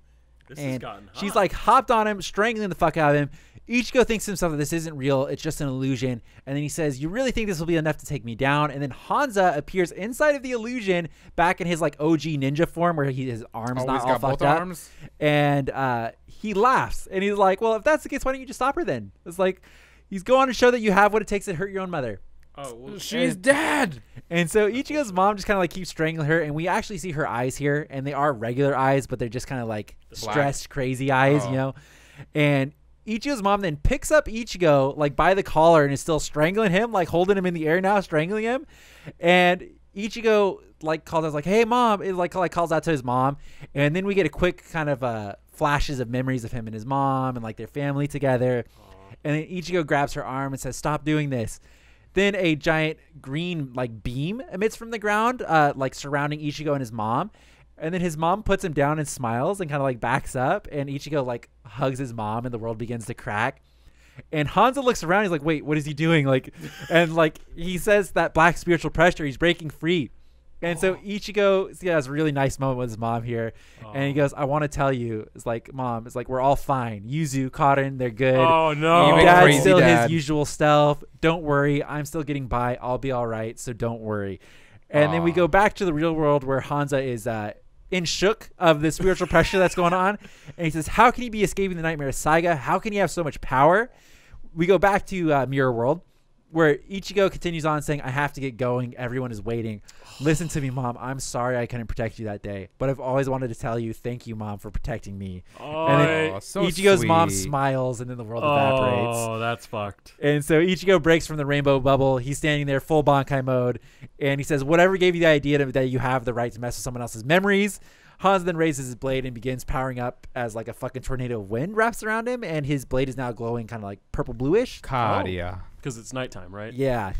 this has And gotten hot. she's like hopped on him, strangling the fuck out of him. Ichigo thinks to himself that this isn't real, it's just an illusion. And then he says, "You really think this will be enough to take me down?" And then Hanza appears inside of the illusion, back in his like OG ninja form, where his arms Oh, not he's all got fucked both up. arms? And he laughs, and he's like, "Well, if that's the case, why don't you just stop her then?" It's like he's going to show that you have what it takes to hurt your own mother. oh, well, She's dead. And so Ichigo's mom just kind of like keeps strangling her, and we actually see her eyes here, and they are regular eyes, but they're just kind of like Black. stressed, crazy eyes, Oh. And Ichigo's mom then picks up Ichigo like by the collar and is still strangling him, like holding him in the air now, strangling him. And Ichigo like calls out like, "Hey, Mom!" It like calls out to his mom, and then we get a quick kind of flashes of memories of him and his mom and like their family together. And then Ichigo grabs her arm and says, "Stop doing this." Then a giant green like beam emits from the ground, like surrounding Ichigo and his mom. And then his mom puts him down and smiles and kind of like backs up. And Ichigo like hugs his mom, and the world begins to crack. And Hanza looks around. He's like, "Wait, what is he doing?" Like, and like he says that black spiritual pressure. He's breaking free. And so Ichigo has a really nice moment with his mom here. And he goes, "I want to tell you." It's like, "Mom, it's like we're all fine. Yuzu, Karin, they're good. oh no. Even Dad's crazy still dad. his usual self. Don't worry. I'm still getting by. I'll be all right. So don't worry." And then we Aw. go back to the real world where Hanza is in shook of the spiritual pressure that's going on. And he says, "How can he be escaping the nightmare of Saiga? How can he have so much power?" We go back to Mirror World, where Ichigo continues on saying, "I have to get going. Everyone is waiting. Listen to me, Mom. I'm sorry I couldn't protect you that day, but I've always wanted to tell you, thank you, Mom, for protecting me." And then Oh, so Ichigo's mom sweet. smiles, and then the world evaporates. Oh, that's fucked. And so Ichigo breaks from the rainbow bubble. He's standing there full Bankai mode, and he says, "Whatever gave you the idea that you have the right to mess with someone else's memories." Hanza then raises his blade and begins powering up as like a fucking tornado of wind wraps around him, and his blade is now glowing kind of like purple bluish. Kadia. Because it's nighttime, right? Yeah.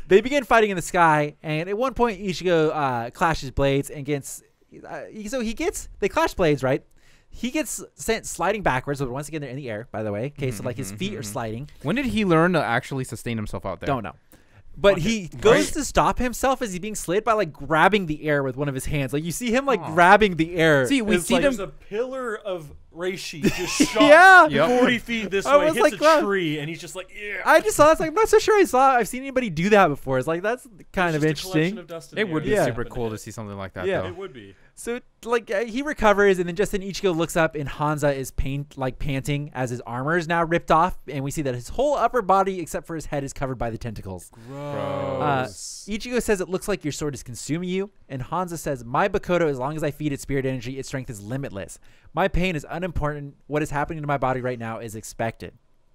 They begin fighting in the sky, and at one point Ichigo clashes blades and gets. They clash blades, right? He gets sent sliding backwards, but once again they're in the air. By the way, okay, so like his feet are sliding. When did he learn to actually sustain himself out there? Don't know. But he goes to stop himself as he's being slid by like grabbing the air with one of his hands. Like you see him like grabbing the air. See, we It's see like, them- There's a pillar of reishi just shot Yeah. Yep. 40 feet this I way, was hits like, a wow. tree, and he's just like, yeah. I just saw. It's like I'm not so sure I've seen anybody do that before. It's like that's kind of interesting. It would be Yeah. super cool to see something like that, Yeah. though. It would be. So like he recovers, and then just then Ichigo looks up, and Hanza is panting as his armor is now ripped off, and we see that his whole upper body except for his head is covered by the tentacles. Ichigo says, "It looks like your sword is consuming you," and Hanza says, "My Bakkoto, as long as I feed it spirit energy, its strength is limitless. My pain is unimportant. What is happening to my body right now is expected."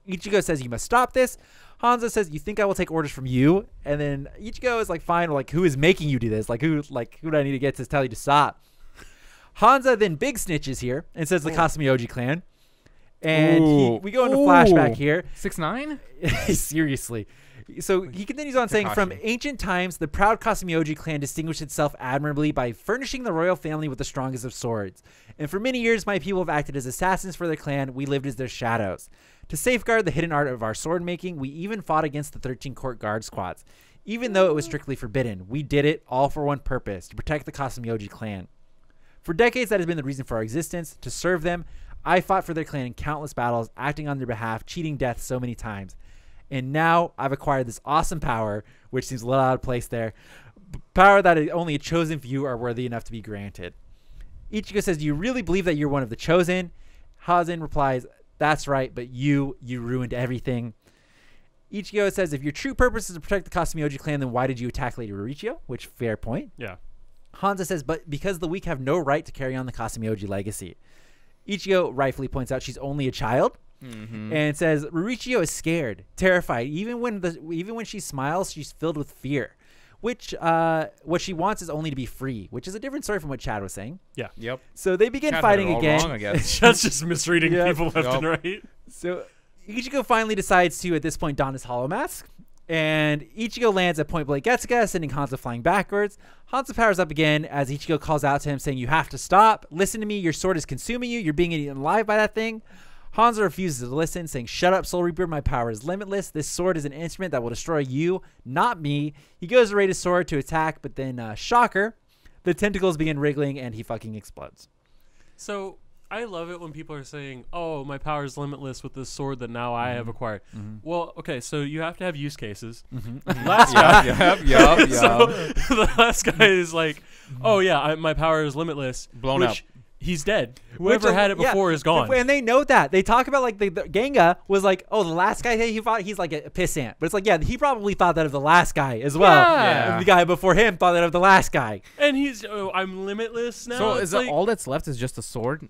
Ichigo says, "You must stop this." Hanza says, "You think I will take orders from you?" And then Ichigo is like, "Fine, like who is making you do this? Like who do I need to get to tell you to stop?" Hanza then big snitches here and says the Kasumi clan. And we go into flashback here. 6ix9ine? Seriously. So he continues on saying, from ancient times, the proud Kasamioji clan distinguished itself admirably by furnishing the royal family with the strongest of swords. And for many years, my people have acted as assassins for their clan. We lived as their shadows. To safeguard the hidden art of our sword making, we even fought against the 13 court guard squads. Even though it was strictly forbidden, we did it all for one purpose, to protect the Kasamioji clan. For decades, that has been the reason for our existence, to serve them. I fought for their clan in countless battles, acting on their behalf, cheating death so many times. And now I've acquired this awesome power, which seems a little out of place there. Power that only a chosen few are worthy enough to be granted. Ichigo says, do you really believe that you're one of the chosen? Hazen replies, that's right, but you ruined everything. Ichigo says, if your true purpose is to protect the Kasamioji clan, then why did you attack Lady Rurichiyo? Which, fair point. Yeah. Hanza says, but because the weak have no right to carry on the Kasamioji legacy. Ichigo rightfully points out she's only a child. And says Rurichiyo is scared, terrified. Even when she smiles, she's filled with fear. Which what she wants is only to be free, which is a different story from what Chad was saying. Yeah. Yep. So they begin fighting again. Wrong, I guess. That's just misreading people left and right. So Ichigo finally decides to, at this point, don his hollow mask. And Ichigo lands at point blank Getsuga, sending Hanza flying backwards. Hanza powers up again as Ichigo calls out to him, saying, you have to stop. Listen to me. Your sword is consuming you. You're being eaten alive by that thing. Hanza refuses to listen, saying, shut up, Soul Reaper. My power is limitless. This sword is an instrument that will destroy you, not me. He goes to raise his sword to attack, but then, shocker, the tentacles begin wriggling and he fucking explodes. So I love it when people are saying, oh, my power is limitless with this sword that now I have acquired. Well, okay, so you have to have use cases. Last guy. So the last guy is like, oh, yeah, my power is limitless. Blown up. He's dead. Whoever had it before is gone. And they know that. They talk about, like, the Genga was like, oh, the last guy he fought, he's like a pissant. But it's like, yeah, he probably thought that of the last guy as well. Yeah. And the guy before him thought that of the last guy. And he's, oh, I'm limitless now. So is it all that's left is just a sword?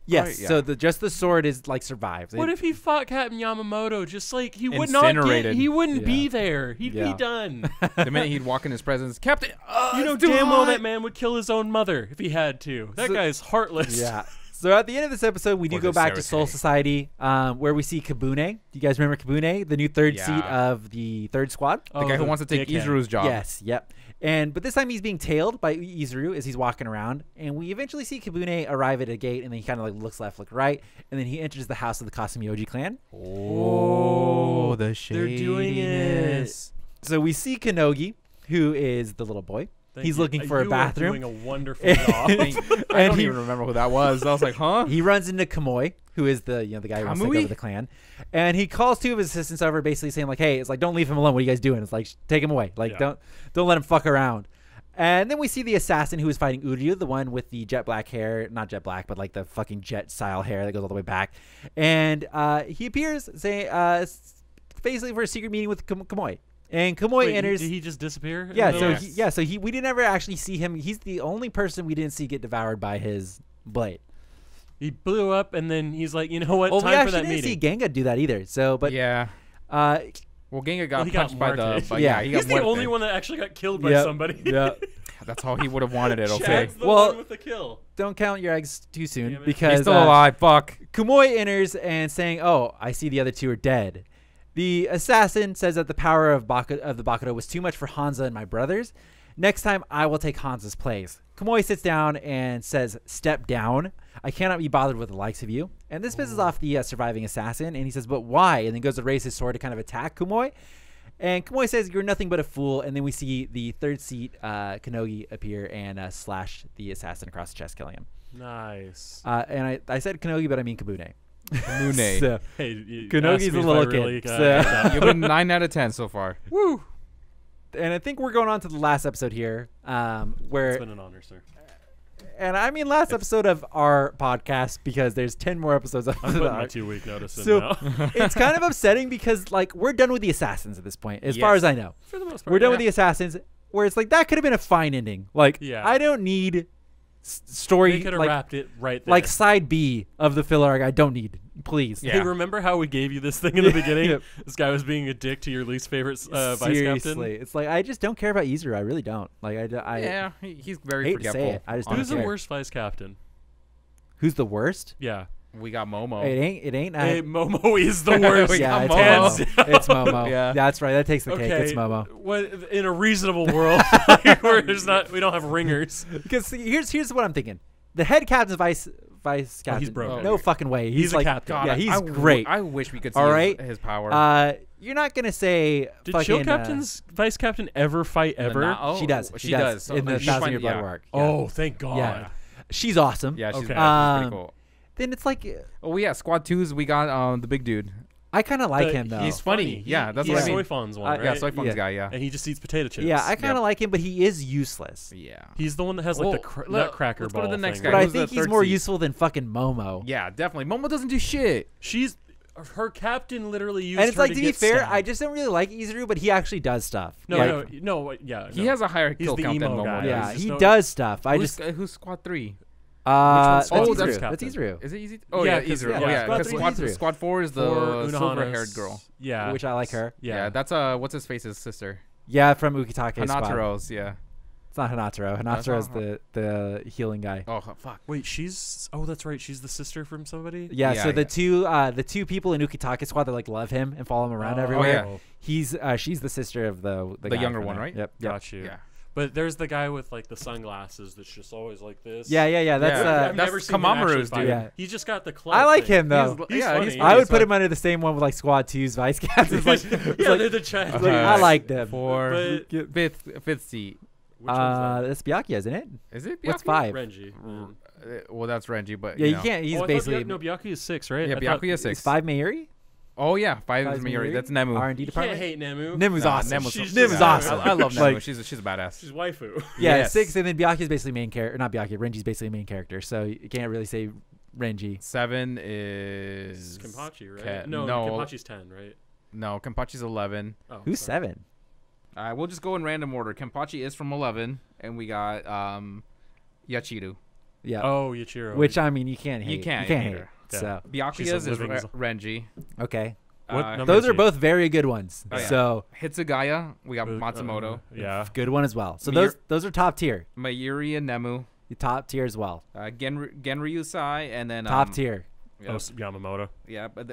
Yes. Right, yeah. So just the sword is, like, survives. What if he fought Captain Yamamoto? Just like he would not get, he wouldn't be there. He'd be done. The minute he'd walk in his presence, Captain, you know damn well that man would kill his own mother if he had to. That guy's heartless. Yeah. So at the end of this episode, we do go back to Soul Society, where we see Kabune. Do you guys remember Kabune, the new third seat of the third squad? The guy who wants to take Izuru's job. Yes. Yep. But this time he's being tailed by Izuru as he's walking around, and we eventually see Kabune arrive at a gate, and then he kind of like looks left, look right, and then he enters the house of the Kasamioji clan. Oh, the shadiness. They're doing it. So we see Kanogi, who is the little boy. He's looking for a bathroom. Doing a wonderful job. I don't even remember who that was. I was like, huh? He runs into Kamui, who is the the guy who wants to take over the clan, and he calls two of his assistants over, basically saying like, "Hey, it's like don't leave him alone. What are you guys doing? It's like take him away. Like don't let him fuck around." And then we see the assassin who is fighting Uryuu, the one with the jet black hair, not jet black, but like the fucking jet style hair that goes all the way back, and he appears saying basically for a secret meeting with Kamui. And Kamui enters. Did he just disappear? Yeah. So we didn't ever actually see him. He's the only person we didn't see get devoured by his blade. He blew up, and then he's like, you know what? Well, time for that meeting. We meeting. didn't see Genga do that either. So, but yeah. Well, Genga got punched by the. He's the only one that actually got killed by somebody. Yeah. That's how he would have wanted it. Okay. Chad's the one with the kill. Don't count your eggs too soon because he's still alive. Fuck. Kamui enters and saying, "Oh, I see the other two are dead." The assassin says that the power of the Bakkoto was too much for Hanza and my brothers. Next time, I will take Hanza's place. Kamui sits down and says, step down. I cannot be bothered with the likes of you. And this pisses off the surviving assassin. And he says, but why? And then goes to raise his sword to kind of attack Kamui. And Kamui says, you're nothing but a fool. And then we see the third seat, Kanogi, appear and slash the assassin across the chest, killing him. Nice. And I said Kanogi, but I mean Kabune. Kabune. So, hey, Kanogi's a little kid. So. You've been 9 out of 10 so far. Woo! And I think we're going on to the last episode here, where it's been an honor, sir. And I mean last episode of our podcast because there's 10 more episodes. I'm putting my 2-week notice in now. It's kind of upsetting because like we're done with the assassins at this point, as far as I know. For the most part, we're done with the assassins. Where it's like that could have been a fine ending. Like I don't need story. They could have wrapped it right there. Like side B of the filler arc. I don't need. Please. Yeah. Hey, remember how we gave you this thing in the beginning? This guy was being a dick to your least favorite vice captain. Seriously, it's like I just don't care about Izuru. I really don't. Like he's very forgetful. I just Who's the worst vice captain? Who's the worst? Yeah. We got Momo. It ain't. Hey, Momo is the worst. We Yeah, got it's Momo. Momo. It's Momo. Yeah. That's right. That takes the cake. Okay, It's Momo. What in a reasonable world where we don't have ringers? Because see, here's what I'm thinking. The head captain's vice captain. he's broken. No fucking way. He's a like, captain. Yeah, God, he's I great. I wish we could see All right. his power. You're not gonna say Did fucking, Chill Captain's vice captain ever fight ever? she does. She does. So in the she's 1,000 fine, Year Blood yeah. War. Oh, thank God. Yeah. She's awesome. Yeah, she's, Okay. she's pretty cool. Then it's like Oh yeah, Squad 2's. We got the big dude. I kind of like him though. He's funny. Yeah, that's he's what I mean. Soifon's one, right? Yeah, Soifon's Yeah. guy. Yeah. And he just eats potato chips. Yeah, I kind of Yep. like him, but he is useless. Yeah. He's the one that has like the nutcracker let's go to ball the next thing. guy. But I Who's the think he's third more seed? useful than fucking Momo. Yeah, definitely. Momo doesn't do shit. She's her captain literally used And it's her like, to be get fair, stabbed. I just don't really like Izuru, but he actually does stuff. No, Like, yeah. He no. has a higher He's kill the count than emo Momo. guy. does. yeah, just he no- does stuff. I just Who's Squad 3? that's Squad Izuru. three's That's captain? Izuru. Is it easy? Oh Yeah, yeah, 'cause- Izuru. yeah, Oh yeah, Squad because 3 is Izuru. Squad 4 is For the Unohana's- silver-haired girl. Yeah. Which I like her. Yeah, that's what's his face's sister. Yeah, from Ukitake's squad. Hanatero's. Yeah. It's not Hanataro. That's Hanatero's not the healing guy. Oh fuck. Wait, she's that's right. She's the sister from somebody. Yeah, Yeah, so yeah. the two people in Ukitake's squad that like love him and follow him around Oh, everywhere. yeah. She's the sister of the guy younger from one, there. right? Yep. Yep. Got you. Yeah. But there's the guy with like the sunglasses that's just always like this. Yeah. That's Yeah. I've That's never seen him actually Kamamuru's fight. dude. Yeah. He's just got the club. I like thing. him though. He's yeah, funny. he's I would funny. put him under the same one with like Squad 2's vice captains. Like, it's yeah, like, they're the chat. like, I like them. For But- fifth seat. Which one's That's Byakuya, isn't it? Is it? What's Byakuya? 5? that? Renji. Well, that's Renji, but Yeah, you know. can't. He's Oh, I thought basically no, Byakuya is 6, right? Yeah, I thought- Byakuya is 6. 5 Mayuri. Oh yeah, 5 Five's is Miyuri. Mayuri? That's Nemu. R&D You can't department. hate Nemu. Nemu's Nah, awesome. She's Nemu's just- awesome. I love Nemu. Like, she's a badass. She's waifu. Yeah, Yes. 6, and then Byakuya's basically main character. Not Byakuya. Renji's basically main character. So you can't really say Renji. 7 is Kenpachi, right? No, no, Kenpachi's 10, right? no. Kenpachi's 11. Oh, Who's sorry. 7? We'll just go in random order. Kenpachi is from 11, and we got Yachiru. Yeah. Oh, Yachiiro. Which I mean, you can't hate. You can't hate. hate It. her. Yeah. So Byakuya's is living Renji. okay, What number those is are he? both very good ones. Oh, yeah. So Hitsugaya, we got Matsumoto. Yeah. good one as well. So Mir- those are top tier. Mayuri and Nemu. Top tier as well. Genryu Sai, and then Top tier. Yeah, Oh, Yamamoto. yeah, but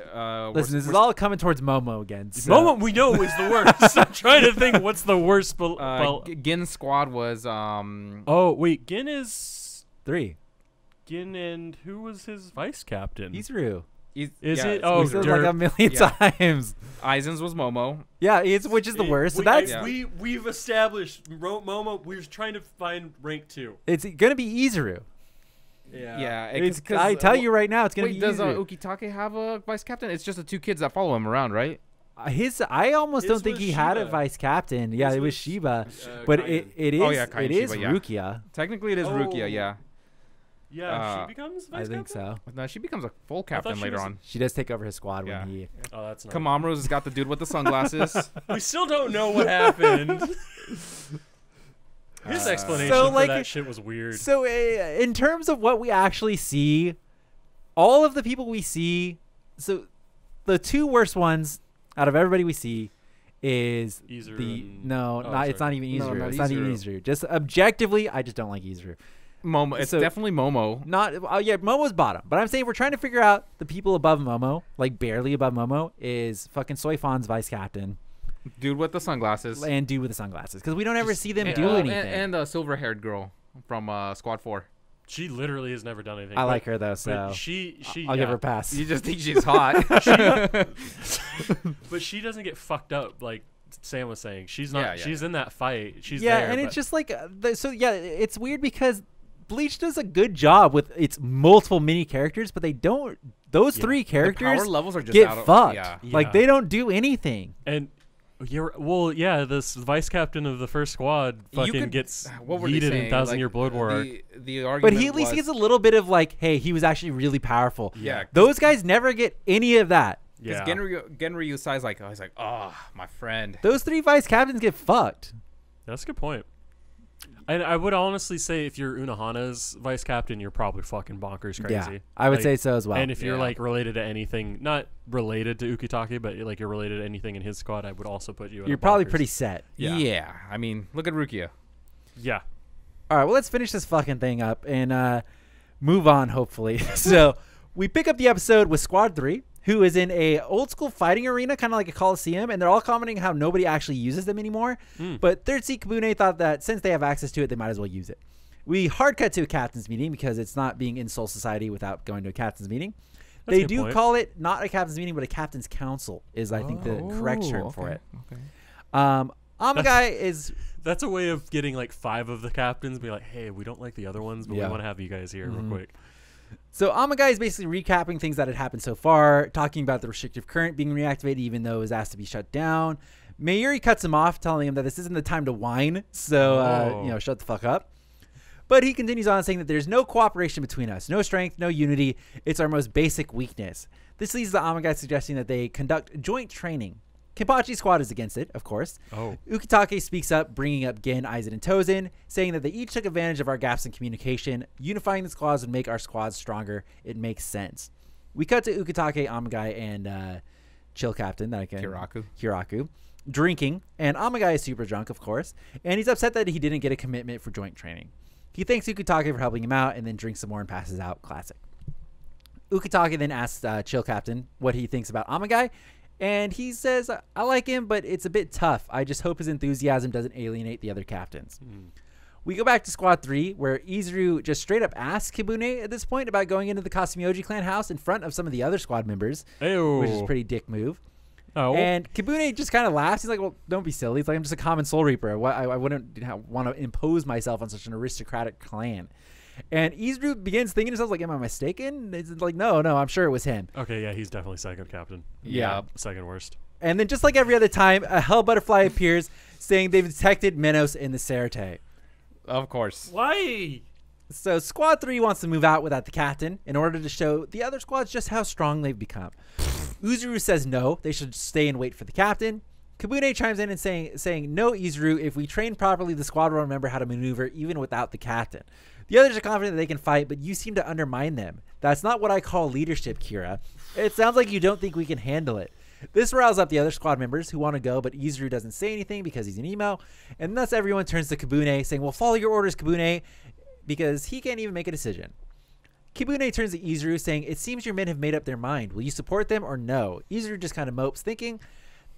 Listen, this is all coming towards Momo again. So. Momo, we know is the worst. I'm trying to think what's the worst. Gin squad was Oh, wait. Gin is 3. Gin, and who was his vice captain? Izuru. Is yeah, it? Oh, We said it Dirt. like a million Yeah. times. Aizen's was Momo. Yeah, which is the worst. So that's Yeah. we've established Momo. We're trying to find rank 2. it's gonna be Izuru. Yeah, I tell you right now, it's gonna Wait, be does Izuru. Ukitake have a vice captain? It's just the 2 kids that follow him around, right? I almost His don't think was he had a Shiba. vice captain. Yeah, His it was was, Shiba, but it is Oh, yeah, Kai it and is Shiba, yeah. Rukia. Technically, it is Oh. Rukia. Yeah, Yeah, she becomes vice I think captain? so. no, she becomes a full thought captain she later was- on. She does take over his squad Yeah. when he. Oh, that's not. Kamamuru's has got the dude with the sunglasses. We still don't know what happened. His explanation So, for like, that shit was weird. So in terms of what we actually see, all of the people we see, so the 2 worst ones out of everybody we see is Izuru the and- no, oh, not it's sorry. not even No, Izuru. not It's not even Izuru. Izuru. Just objectively, I just don't like Izuru. Momo, it's So- definitely Momo. Not yeah, Momo's bottom. But I'm saying we're trying to figure out the people above Momo, like barely above Momo, is fucking Soifon's vice captain Dude with the sunglasses. and dude with the sunglasses, because we don't ever see them and, do oh, anything. And the silver-haired girl from Squad 4. She literally has never done anything. I but- like her though, But so she I'll give her yeah. a pass. You just think she's hot. But she doesn't get fucked up like Sam was saying. She's not. Yeah, yeah, she's in that fight. She's yeah, there. and but it's just like it's weird because Bleach does a good job with its multiple mini characters, but they don't. Those Yeah. 3 The characters power levels are just get out of, fucked. Yeah. Like Yeah. they don't do anything. and yeah, this vice captain of the first squad fucking could- gets What were they yeeted saying? in Thousand Like, Year Blood War. arc. The argument But he at least was, gets a little bit of like, hey, he was actually really powerful. Yeah. Those guys never get any of that. Because Yeah. Genryu Sai's like, he's like, oh, my friend. Those 3 vice captains get fucked. That's a good point. And I would honestly say if you're Unohana's vice captain, you're probably fucking bonkers crazy. Yeah, I would Like, say so as well. And if you're Yeah. like related to anything, not related to Ukitake, but like you're related to anything in his squad, I would also put you. In you're a probably bonkers. pretty set. Yeah. I mean, look at Rukia. Yeah. All right, well, let's finish this fucking thing up and move on, hopefully. So We pick up the episode with Squad 3, who is in a old school fighting arena, kind of like a Coliseum, and they're all commenting how nobody actually uses them anymore. But Third Seat Kabune thought that since they have access to it, they might as well use it. We hard cut to a captain's meeting because it's not being in Soul Society without going to a captain's meeting. They do call it not a captain's meeting, but a captain's council is, I think, the correct term for it. Amagai is... That's a way of getting like 5 of the captains, be like, hey, we don't like the other ones, but we want to have you guys here real quick. So Amagai is basically recapping things that had happened so far, talking about the restrictive current being reactivated even though it was asked to be shut down. Mayuri cuts him off, telling him that this isn't the time to whine, so, shut the fuck up. But he continues on saying that there's no cooperation between us, no strength, no unity. It's our most basic weakness. This leads to Amagai suggesting that they conduct joint training. Kenpachi's squad is against it, of course. Ukitake speaks up, bringing up Gin, Aizen, and Tozen, saying that they each took advantage of our gaps in communication. Unifying the squads would make our squads stronger. It makes sense. We cut to Ukitake, Amagai, and Chill Captain, Hiraku, drinking, and Amagai is super drunk, of course, and he's upset that he didn't get a commitment for joint training. He thanks Ukitake for helping him out, and then drinks some more and passes out. Classic. Ukitake then asks Chill Captain what he thinks about Amagai, and he says, I like him, but it's a bit tough. I just hope his enthusiasm doesn't alienate the other captains. We go back to Squad 3, where Izuru just straight up asks Kibune at this point about going into the Kasumyoji clan house in front of some of the other squad members, which is a pretty dick move. And Kibune just kind of laughs. He's like, well, don't be silly. He's like, I'm just a common soul reaper. I wouldn't want to impose myself on such an aristocratic clan. And Izuru begins thinking to himself, like, am I mistaken? It's like, no, I'm sure it was him. Okay, yeah, he's definitely second captain. Yeah. Second worst. And then just like every other time, a hell butterfly appears saying they've detected Menos in the Serite. Of course. Why? So Squad 3 wants to move out without the captain in order to show the other squads just how strong they've become. Uzuru says no, they should stay and wait for the captain. Kabune chimes in and saying, no, Izuru, if we train properly, the squad will remember how to maneuver even without the captain. The others are confident that they can fight, but you seem to undermine them. That's not what I call leadership, Kira. It sounds like you don't think we can handle it. This riles up the other squad members who want to go, but Izuru doesn't say anything because he's an emo. And thus everyone turns to Kabune saying, well, follow your orders, Kabune, because he can't even make a decision. Kibune turns to Izuru saying, it seems your men have made up their mind. Will you support them or no? Izuru just kind of mopes, thinking.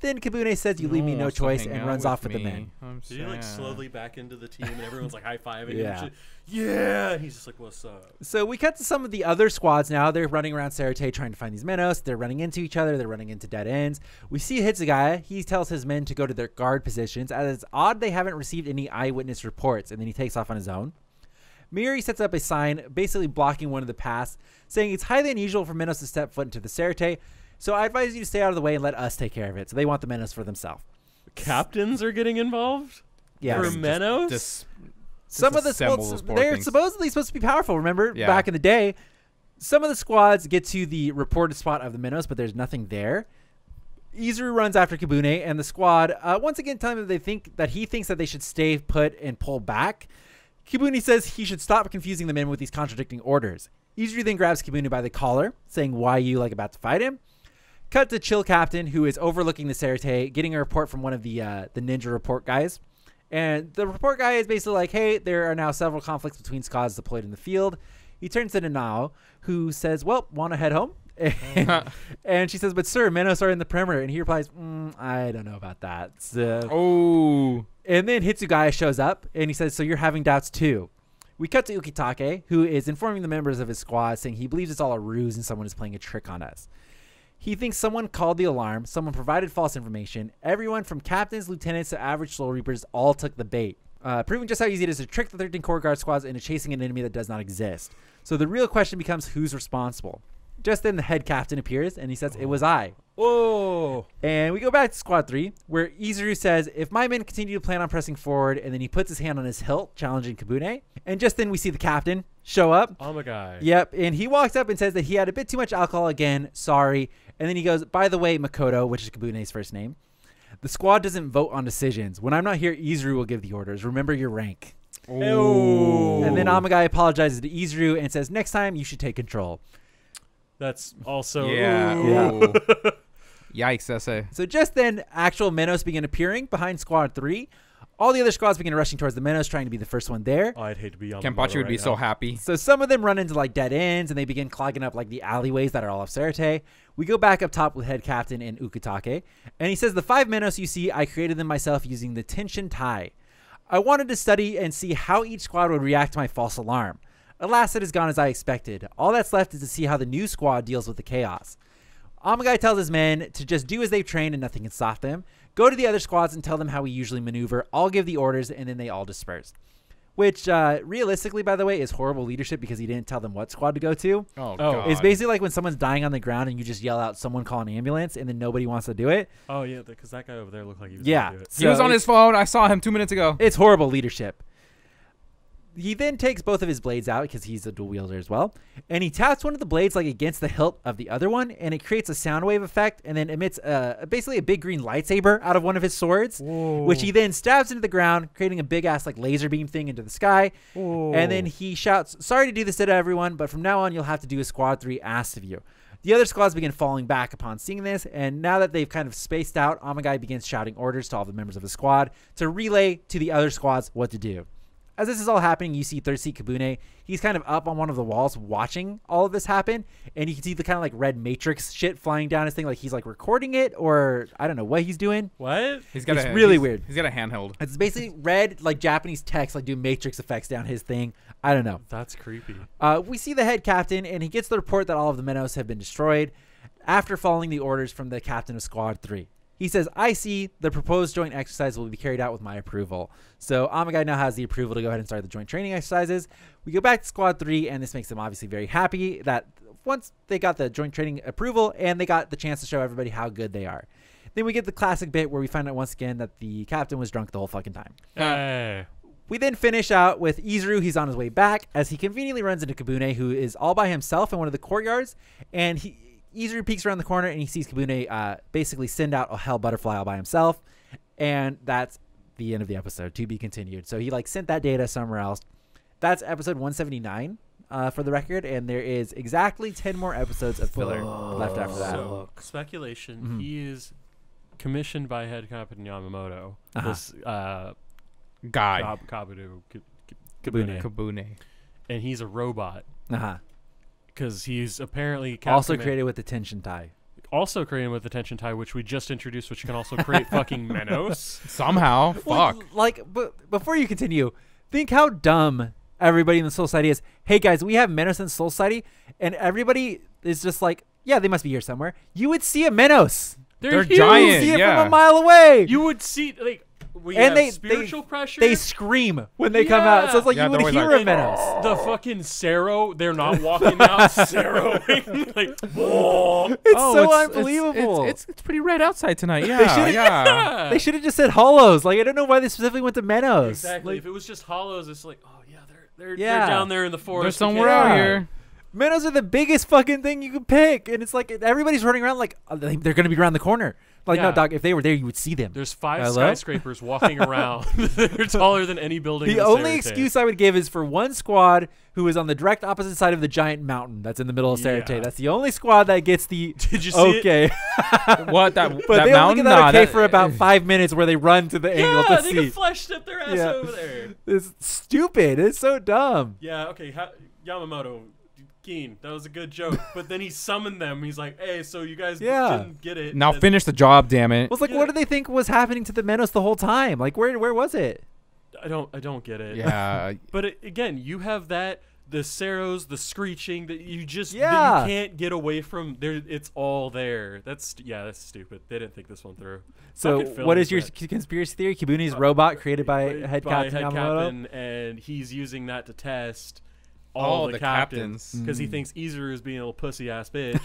Then Kibune says, you leave me no choice, and runs off with the men. So you like slowly back into the team, and everyone's like high-fiving him. Yeah. And he's just like, what's up? So we cut to some of the other squads now. They're running around Serite trying to find these Menos. They're running into each other. They're running into dead ends. We see Hitsugaya. He tells his men to go to their guard positions. As it's odd they haven't received any eyewitness reports, and then he takes off on his own. Miri sets up a sign basically blocking one of the paths, saying it's highly unusual for Menos to step foot into the Serite, so I advise you to stay out of the way and let us take care of it. So they want the Menos for themselves. Captains are getting involved? Yeah. For Menos? Some of the squads, they're supposedly supposed to be powerful. Remember, back in the day, some of the squads get to the reported spot of the Menos, but there's nothing there. Izuru runs after Kibune, and the squad once again telling them he thinks that they should stay put and pull back. Kibune says he should stop confusing the men with these contradicting orders. Izuru then grabs Kibune by the collar, saying, why are you about to fight him? Cut to Chill Captain, who is overlooking the Serite, getting a report from one of the ninja report guys. And the report guy is basically like, hey, there are now several conflicts between squads deployed in the field. He turns to Nanao, who says, well, want to head home? And she says, but sir, Menos are in the perimeter. And he replies, I don't know about that. And then Hitsugaya shows up, and he says, so you're having doubts too. We cut to Ukitake, who is informing the members of his squad, saying he believes it's all a ruse and someone is playing a trick on us. He thinks someone called the alarm, someone provided false information. Everyone from captains, lieutenants to average soul reapers all took the bait, proving just how easy it is to trick the 13 core guard squads into chasing an enemy that does not exist. So the real question becomes who's responsible. Just then the head captain appears, and he says, it was I. Whoa. And we go back to Squad 3, where Izuru says, if my men continue to plan on pressing forward, and then he puts his hand on his hilt, challenging Kibune. And just then we see the captain show up. Amagai. Yep, and he walks up and says that he had a bit too much alcohol again, sorry. And then he goes, by the way, Makoto, which is Kibune's first name, the squad doesn't vote on decisions. When I'm not here, Izuru will give the orders. Remember your rank. Oh. And then Amagai apologizes to Izuru and says, next time you should take control. That's also... Yeah. Yikes, SA. So just then, actual Menos begin appearing behind Squad 3. All the other squads begin rushing towards the Menos, trying to be the first one there. Oh, I'd hate to be on Kenpachi would be so happy. So some of them run into like dead ends, and they begin clogging up like the alleyways that are all of Sarate. We go back up top with head captain in Ukitake, and he says, the 5 Menos you see, I created them myself using the Tenshin Tai. I wanted to study and see how each squad would react to my false alarm. Alas, it has gone as I expected. All that's left is to see how the new squad deals with the chaos. Amagai tells his men to just do as they've trained and nothing can stop them. Go to the other squads and tell them how we usually maneuver. I'll give the orders, and then they all disperse. Which, realistically, by the way, is horrible leadership because he didn't tell them what squad to go to. Oh, God. It's basically like when someone's dying on the ground and you just yell out, someone call an ambulance, and then nobody wants to do it. Oh, yeah, because that guy over there looked like he was Yeah. going to do it. He was on his phone. I saw him 2 minutes ago. It's horrible leadership. He then takes both of his blades out because he's a dual wielder as well, and he taps one of the blades like against the hilt of the other one, and it creates a sound wave effect and then emits basically a big green lightsaber out of one of his swords. Whoa. Which he then stabs into the ground, creating a big ass like laser beam thing into the sky. Whoa. And then he shouts, sorry to do this to everyone, but from now on you'll have to do a squad 3 asked of you. The other squads begin falling back upon seeing this, and now that they've kind of spaced out, Amagai begins shouting orders to all the members of the squad to relay to the other squads what to do. As this is all happening, you see Third Seat Kabune. He's kind of up on one of the walls watching all of this happen, and you can see the kind of like red matrix shit flying down his thing, like he's like recording it, or I don't know what he's doing. What? He's got It's really weird. He's got a handheld. It's basically red like Japanese text, like doing matrix effects down his thing. I don't know. That's creepy. We see the head captain, and he gets the report that all of the Menos have been destroyed after following the orders from the captain of Squad 3. He says, I see the proposed joint exercise will be carried out with my approval. So Amagai now has the approval to go ahead and start the joint training exercises. We go back to Squad 3, and this makes them obviously very happy that once they got the joint training approval and they got the chance to show everybody how good they are. Then we get the classic bit where we find out once again that the captain was drunk the whole fucking time. Hey. We then finish out with Ichigo. He's on his way back as he conveniently runs into Kabune, who is all by himself in one of the courtyards, and Ichigo peeks around the corner and he sees Kabune basically send out a hell butterfly all by himself, and that's the end of the episode. To be continued. So he like sent that data somewhere else. That's episode 179 for the record, and there is exactly 10 more episodes of filler left after that. So, speculation, he is commissioned by head captain Yamamoto. This Guy. Kabune. Kabune. And he's a robot. Because he's apparently Also created with the Tenshin Tai. Also created with the Tenshin Tai, which we just introduced, which can also create fucking Menos. Somehow. Well, Fuck. like, but before you continue, think how dumb everybody in the Soul Society is. Hey guys, we have Menos in Soul Society, and everybody is just like, yeah, they must be here somewhere. You would see a Menos. They're huge. giant. You would see it Yeah. from a mile away. You would see, like, we And have spiritual pressure. They scream when they come out. So it's like Yeah, you would they're always hear like, a Menos. The fucking Sero, they're not walking out Seroing. Like, whoa. It's so unbelievable. It's pretty red outside tonight. They Yeah, should've- yeah. They should have just said hollows. Like, I don't know why they specifically went to Menos. Exactly. Like, if it was just hollows, it's like, oh yeah, they're Yeah. down there in the forest. They're We somewhere can't- out here. Menos are the biggest fucking thing you could pick, and it's like everybody's running around like they're gonna be around the corner. Like, no, Yeah. dog, if they were there, you would see them. There's 5 Hello? skyscrapers walking around. They're taller than any building. The in only Sarate. excuse I would give is for one squad who is on the direct opposite side of the giant mountain that's in the middle of Sarate. Yeah. That's the only squad that gets the Did you see okay. What? That But that they only mountain? get that Nah, okay that- for about 5 minutes where they run to the angle Yeah, to they see. can flash step their ass Yeah. over there. It's stupid. It's so dumb. Yeah, okay, Yamamoto, Keen, that was a good joke. But then he summoned them. He's like, hey, so you guys Yeah. didn't get it. Now then- finish the job, damn it. Well, it's like, Yeah. what did they think was happening to the Menos the whole time? Like, where was it? I don't get it. Yeah. But again, you have that, the Seros, the screeching that you just that Yeah. you can't get away from. There, it's all there. That's stupid. They didn't think this one through. So, Fucking Phil what is is your that. conspiracy theory? Kibune's robot created by head captain Yamamoto? and he's using that to test all All the the captains captains. because he thinks Izuru is being a little pussy ass bitch.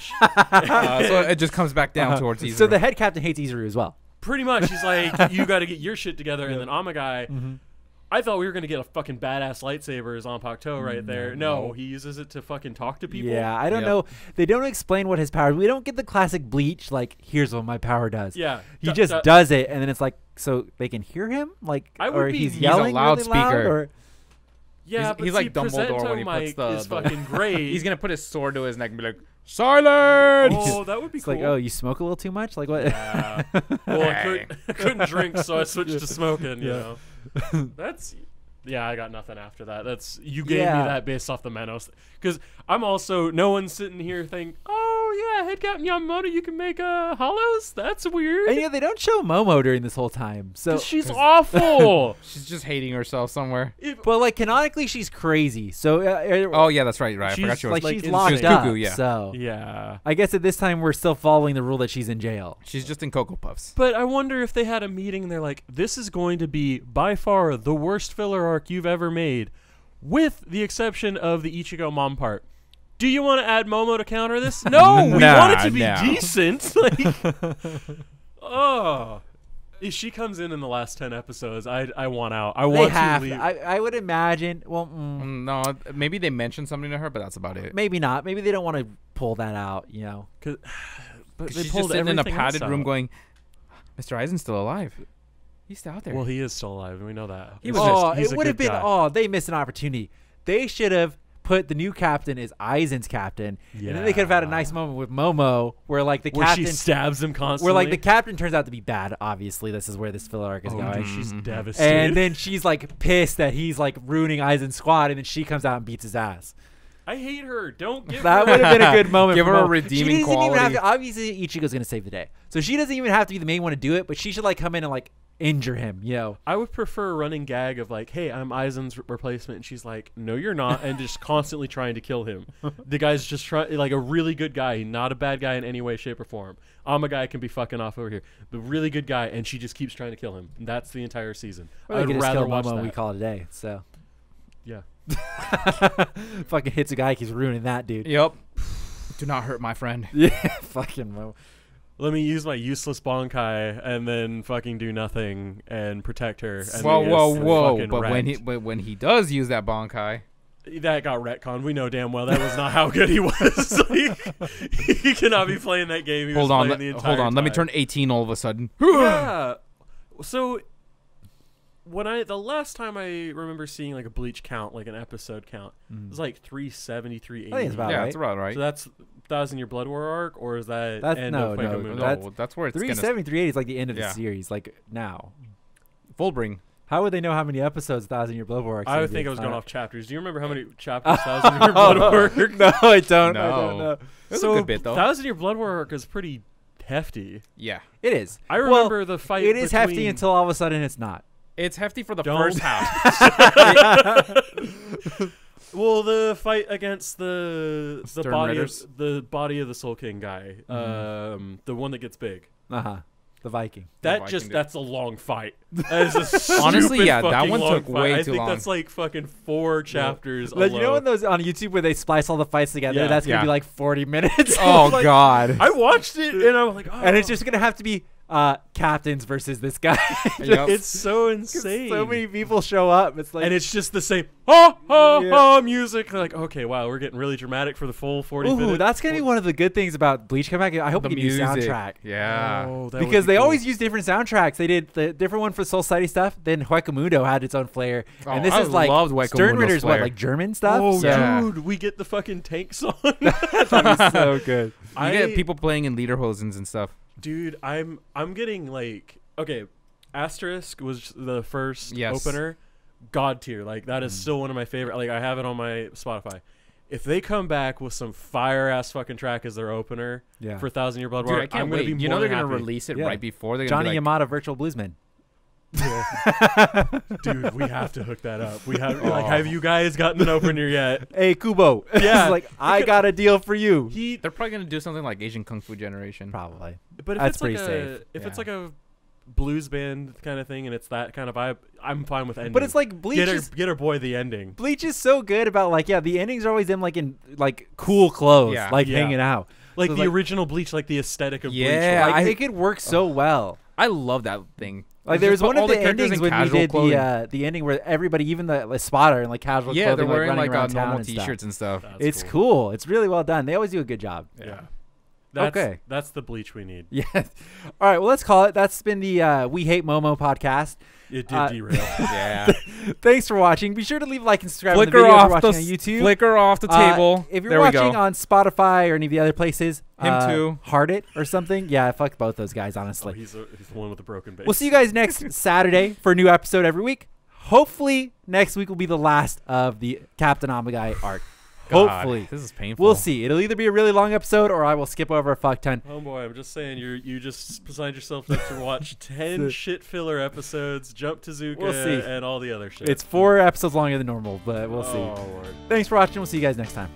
So it just comes back down towards Ichigo. So the head captain hates Ichigo as well. Pretty much, he's like, you got to get your shit together, and then Amagai. I thought we were gonna get a fucking badass lightsaber Zanpakuto right there. No, he uses it to fucking talk to people. Yeah, I don't Yep. know. They don't explain what his power. We don't get the classic Bleach, like, here's what my power does. Yeah. He just does it, and then it's like, so they can hear him? Like, I would or be- he's he's a yelling really loud? loudspeaker. Or Yeah, He's- but he's see, like Dumbledore when he puts Presento the- Mike is fucking great. He's gonna put his sword to his neck and be like, Silence. Oh, that would be It's cool. like, oh, you smoke a little too much? Like what? Yeah. Well, I couldn't drink, so I switched to smoking. You know, that's. Yeah, I got nothing after that. That's you gave me that based off the Menos, because I'm also no one's sitting here thinking, oh yeah, Head Captain Yamamoto, you can make hollows. That's weird. And they don't show Momo during this whole time, so she's awful. She's just hating herself somewhere. but like canonically, she's crazy. So Oh yeah, that's right. Right, I forgot She's, she was like she's insane. locked She's up. cuckoo, yeah. So Yeah. I guess at this time we're still following the rule that she's in jail. She's just in Cocoa Puffs. But I wonder if they had a meeting and they're like, this is going to be by far the worst filler arc you've ever made, with the exception of the Ichigo mom part. Do you want to add Momo to counter this? No, we want it to be decent. Like, oh. If she comes in the last 10 episodes, I want out. I want to leave. I would imagine. Well, No, maybe they mentioned something to her, but that's about it. maybe not. Maybe they don't want to pull that out. You know. But She's just sitting in a padded room going, Mr. Aizen's still alive. He's still out there. Well, he is still alive, and we know that. He was He's it a would have good been. guy. Oh, they missed an opportunity. They should have put the new captain as Aizen's captain, and then they could have had a nice moment with Momo, where like the where captain she stabs him constantly. where like the captain turns out to be bad. Obviously, this is where this filler arc is going. Dude, she's devastated. And then she's like pissed that he's like ruining Aizen's squad, and then she comes out and beats his ass. I hate her. Don't give That her. would have been a good moment. Give for her a Momo. redeeming she doesn't even have quality. to, obviously, Ichigo's gonna save the day, so she doesn't even have to be the main one to do it. But she should like come in and like injure him. You know. I would prefer a running gag of like, hey, I'm Aizen's replacement, and she's like, no, you're not, and just constantly trying to kill him. The guy's just trying, like a really good guy, not a bad guy in any way, shape, or form. Amagai can be fucking off over here, the really good guy, and she just keeps trying to kill him. And that's the entire season. Well, I'd rather watch Momo that. and we call it a day. So. Yeah. Fucking hits a guy, keeps ruining that dude. Yep. Do not hurt my friend. Yeah, fucking Momo. Let me use my useless Bonkai and then fucking do nothing and protect her. And Whoa, then whoa, get whoa! fucking But when he does use that Bonkai, that got retconned. We know damn well that was not how good he was. Like, he cannot be playing that game. He hold was on, playing the entire Let me time. turn 18 all of a sudden. Yeah. So the last time I remember seeing like a Bleach count, like an episode count, it was like 370, 380. I think it's about Yeah, right. that's about right. So that's 1,000 Year Blood War arc, or is that That's- end no, of no, Quaker no, Moon? No, that's where it's gonna 370, 380 is like the end of Yeah. the series, like now. Fullbring. How would they know how many episodes 1,000 Year Blood War? I would think I was going off chapters. Do you remember how many chapters 1,000 Year Blood War arc? No, I don't. No. I don't know. That's So a good bit though. 1,000 Year Blood War arc is pretty hefty. Yeah, It is. I remember the fight. It is hefty between- until all of a sudden it's not. it's hefty for the Don't. first half. Well, the fight against the Stern body Raiders? of, the body of the Soul King guy, the one that gets big. Uh huh. The Viking. That Viking just dude. that's a long fight. That is a Honestly, stupid yeah, that fucking one long took fight. way I too think long. that's like fucking 4 chapters. Like, you know alone. when those on YouTube where they splice all the fights together? Yeah. That's gonna Yeah. be like 40 minutes. Oh Like, God. I watched it and I was like, oh, And it's just gonna have to be captains versus this guy. Yep. it's so insane. So many people show up. It's like and it's just the same music. Like, okay, wow, we're getting really dramatic for the full 40 ooh, minutes. that's gonna be one of the good things about Bleach coming back. I hope The we get new music. soundtrack. Yeah. Oh, that would Because be they cool. always use different soundtracks. They did the different one for Soul Society stuff. Then Huecamundo had its own flair. Oh, and this I is like loved Stern Huecamundo's Ritter's what, flair. like German stuff? Oh, so yeah. dude, we get the fucking tank song. that'd be so good. You get people playing in Lederhosens and stuff. Dude, I'm getting like, okay, Asterisk was the first Yes. opener, god tier. Like that is still one of my favorite. Like I have it on my Spotify. If they come back with some fire ass fucking track as their opener Yeah. for 1,000 Year Blood Dude, War, I can't I'm gonna wait. be You know more they're than gonna happy. release it Yeah. right before they're gonna Johnny be like, Yamada, Virtual Bluesman. Dude, we have to hook that up. We have like, have you guys gotten an opener yet? Hey Kubo. Yeah. It's like I got a deal for you. They're probably gonna do something like Asian Kung Fu Generation. Probably. But if That's it's like pretty safe. if it's Yeah. like a blues band kind of thing and it's that kind of vibe, I'm fine with ending. But it's like Bleach get her boy the ending. Bleach is so good about like the endings are always them like in like cool clothes, Yeah. like Yeah. hanging out. Like So the like- original Bleach, like the aesthetic of Yeah, Like, I- it could work so well. I love that thing. Like Just there was put one all of the characters endings in when we casual did clothing. the ending where everybody, even the spotter, in like casual Yeah, clothing, they're wearing running like around town normal and stuff. T-shirts and stuff. That's It's cool. It's really well done. They always do a good job. Yeah. That's the Bleach we need. Yeah. All right. Well, let's call it. That's been the We Hate Momo podcast. It did derail. Yeah. Thanks for watching. Be sure to leave a like and subscribe on the Flicker video if off you're watching the on YouTube. flicker off the table. If you're there we watching go. on Spotify or any of the other places, Him too. Heart It or something. Yeah, fuck both those guys, honestly. He's the one with the broken base. We'll see you guys next Saturday for a new episode every week. Hopefully, next week will be the last of the Captain Amagai arc. God, Hopefully. this is painful. We'll see. It'll either be a really long episode or I will skip over a fuck ton. Oh boy, I'm just saying you just signed yourself up to watch 10 shit filler episodes, Jump to Zuka, We'll see. and all the other shit. It's 4 episodes longer than normal, but we'll see. Oh, Lord. Thanks for watching. We'll see you guys next time.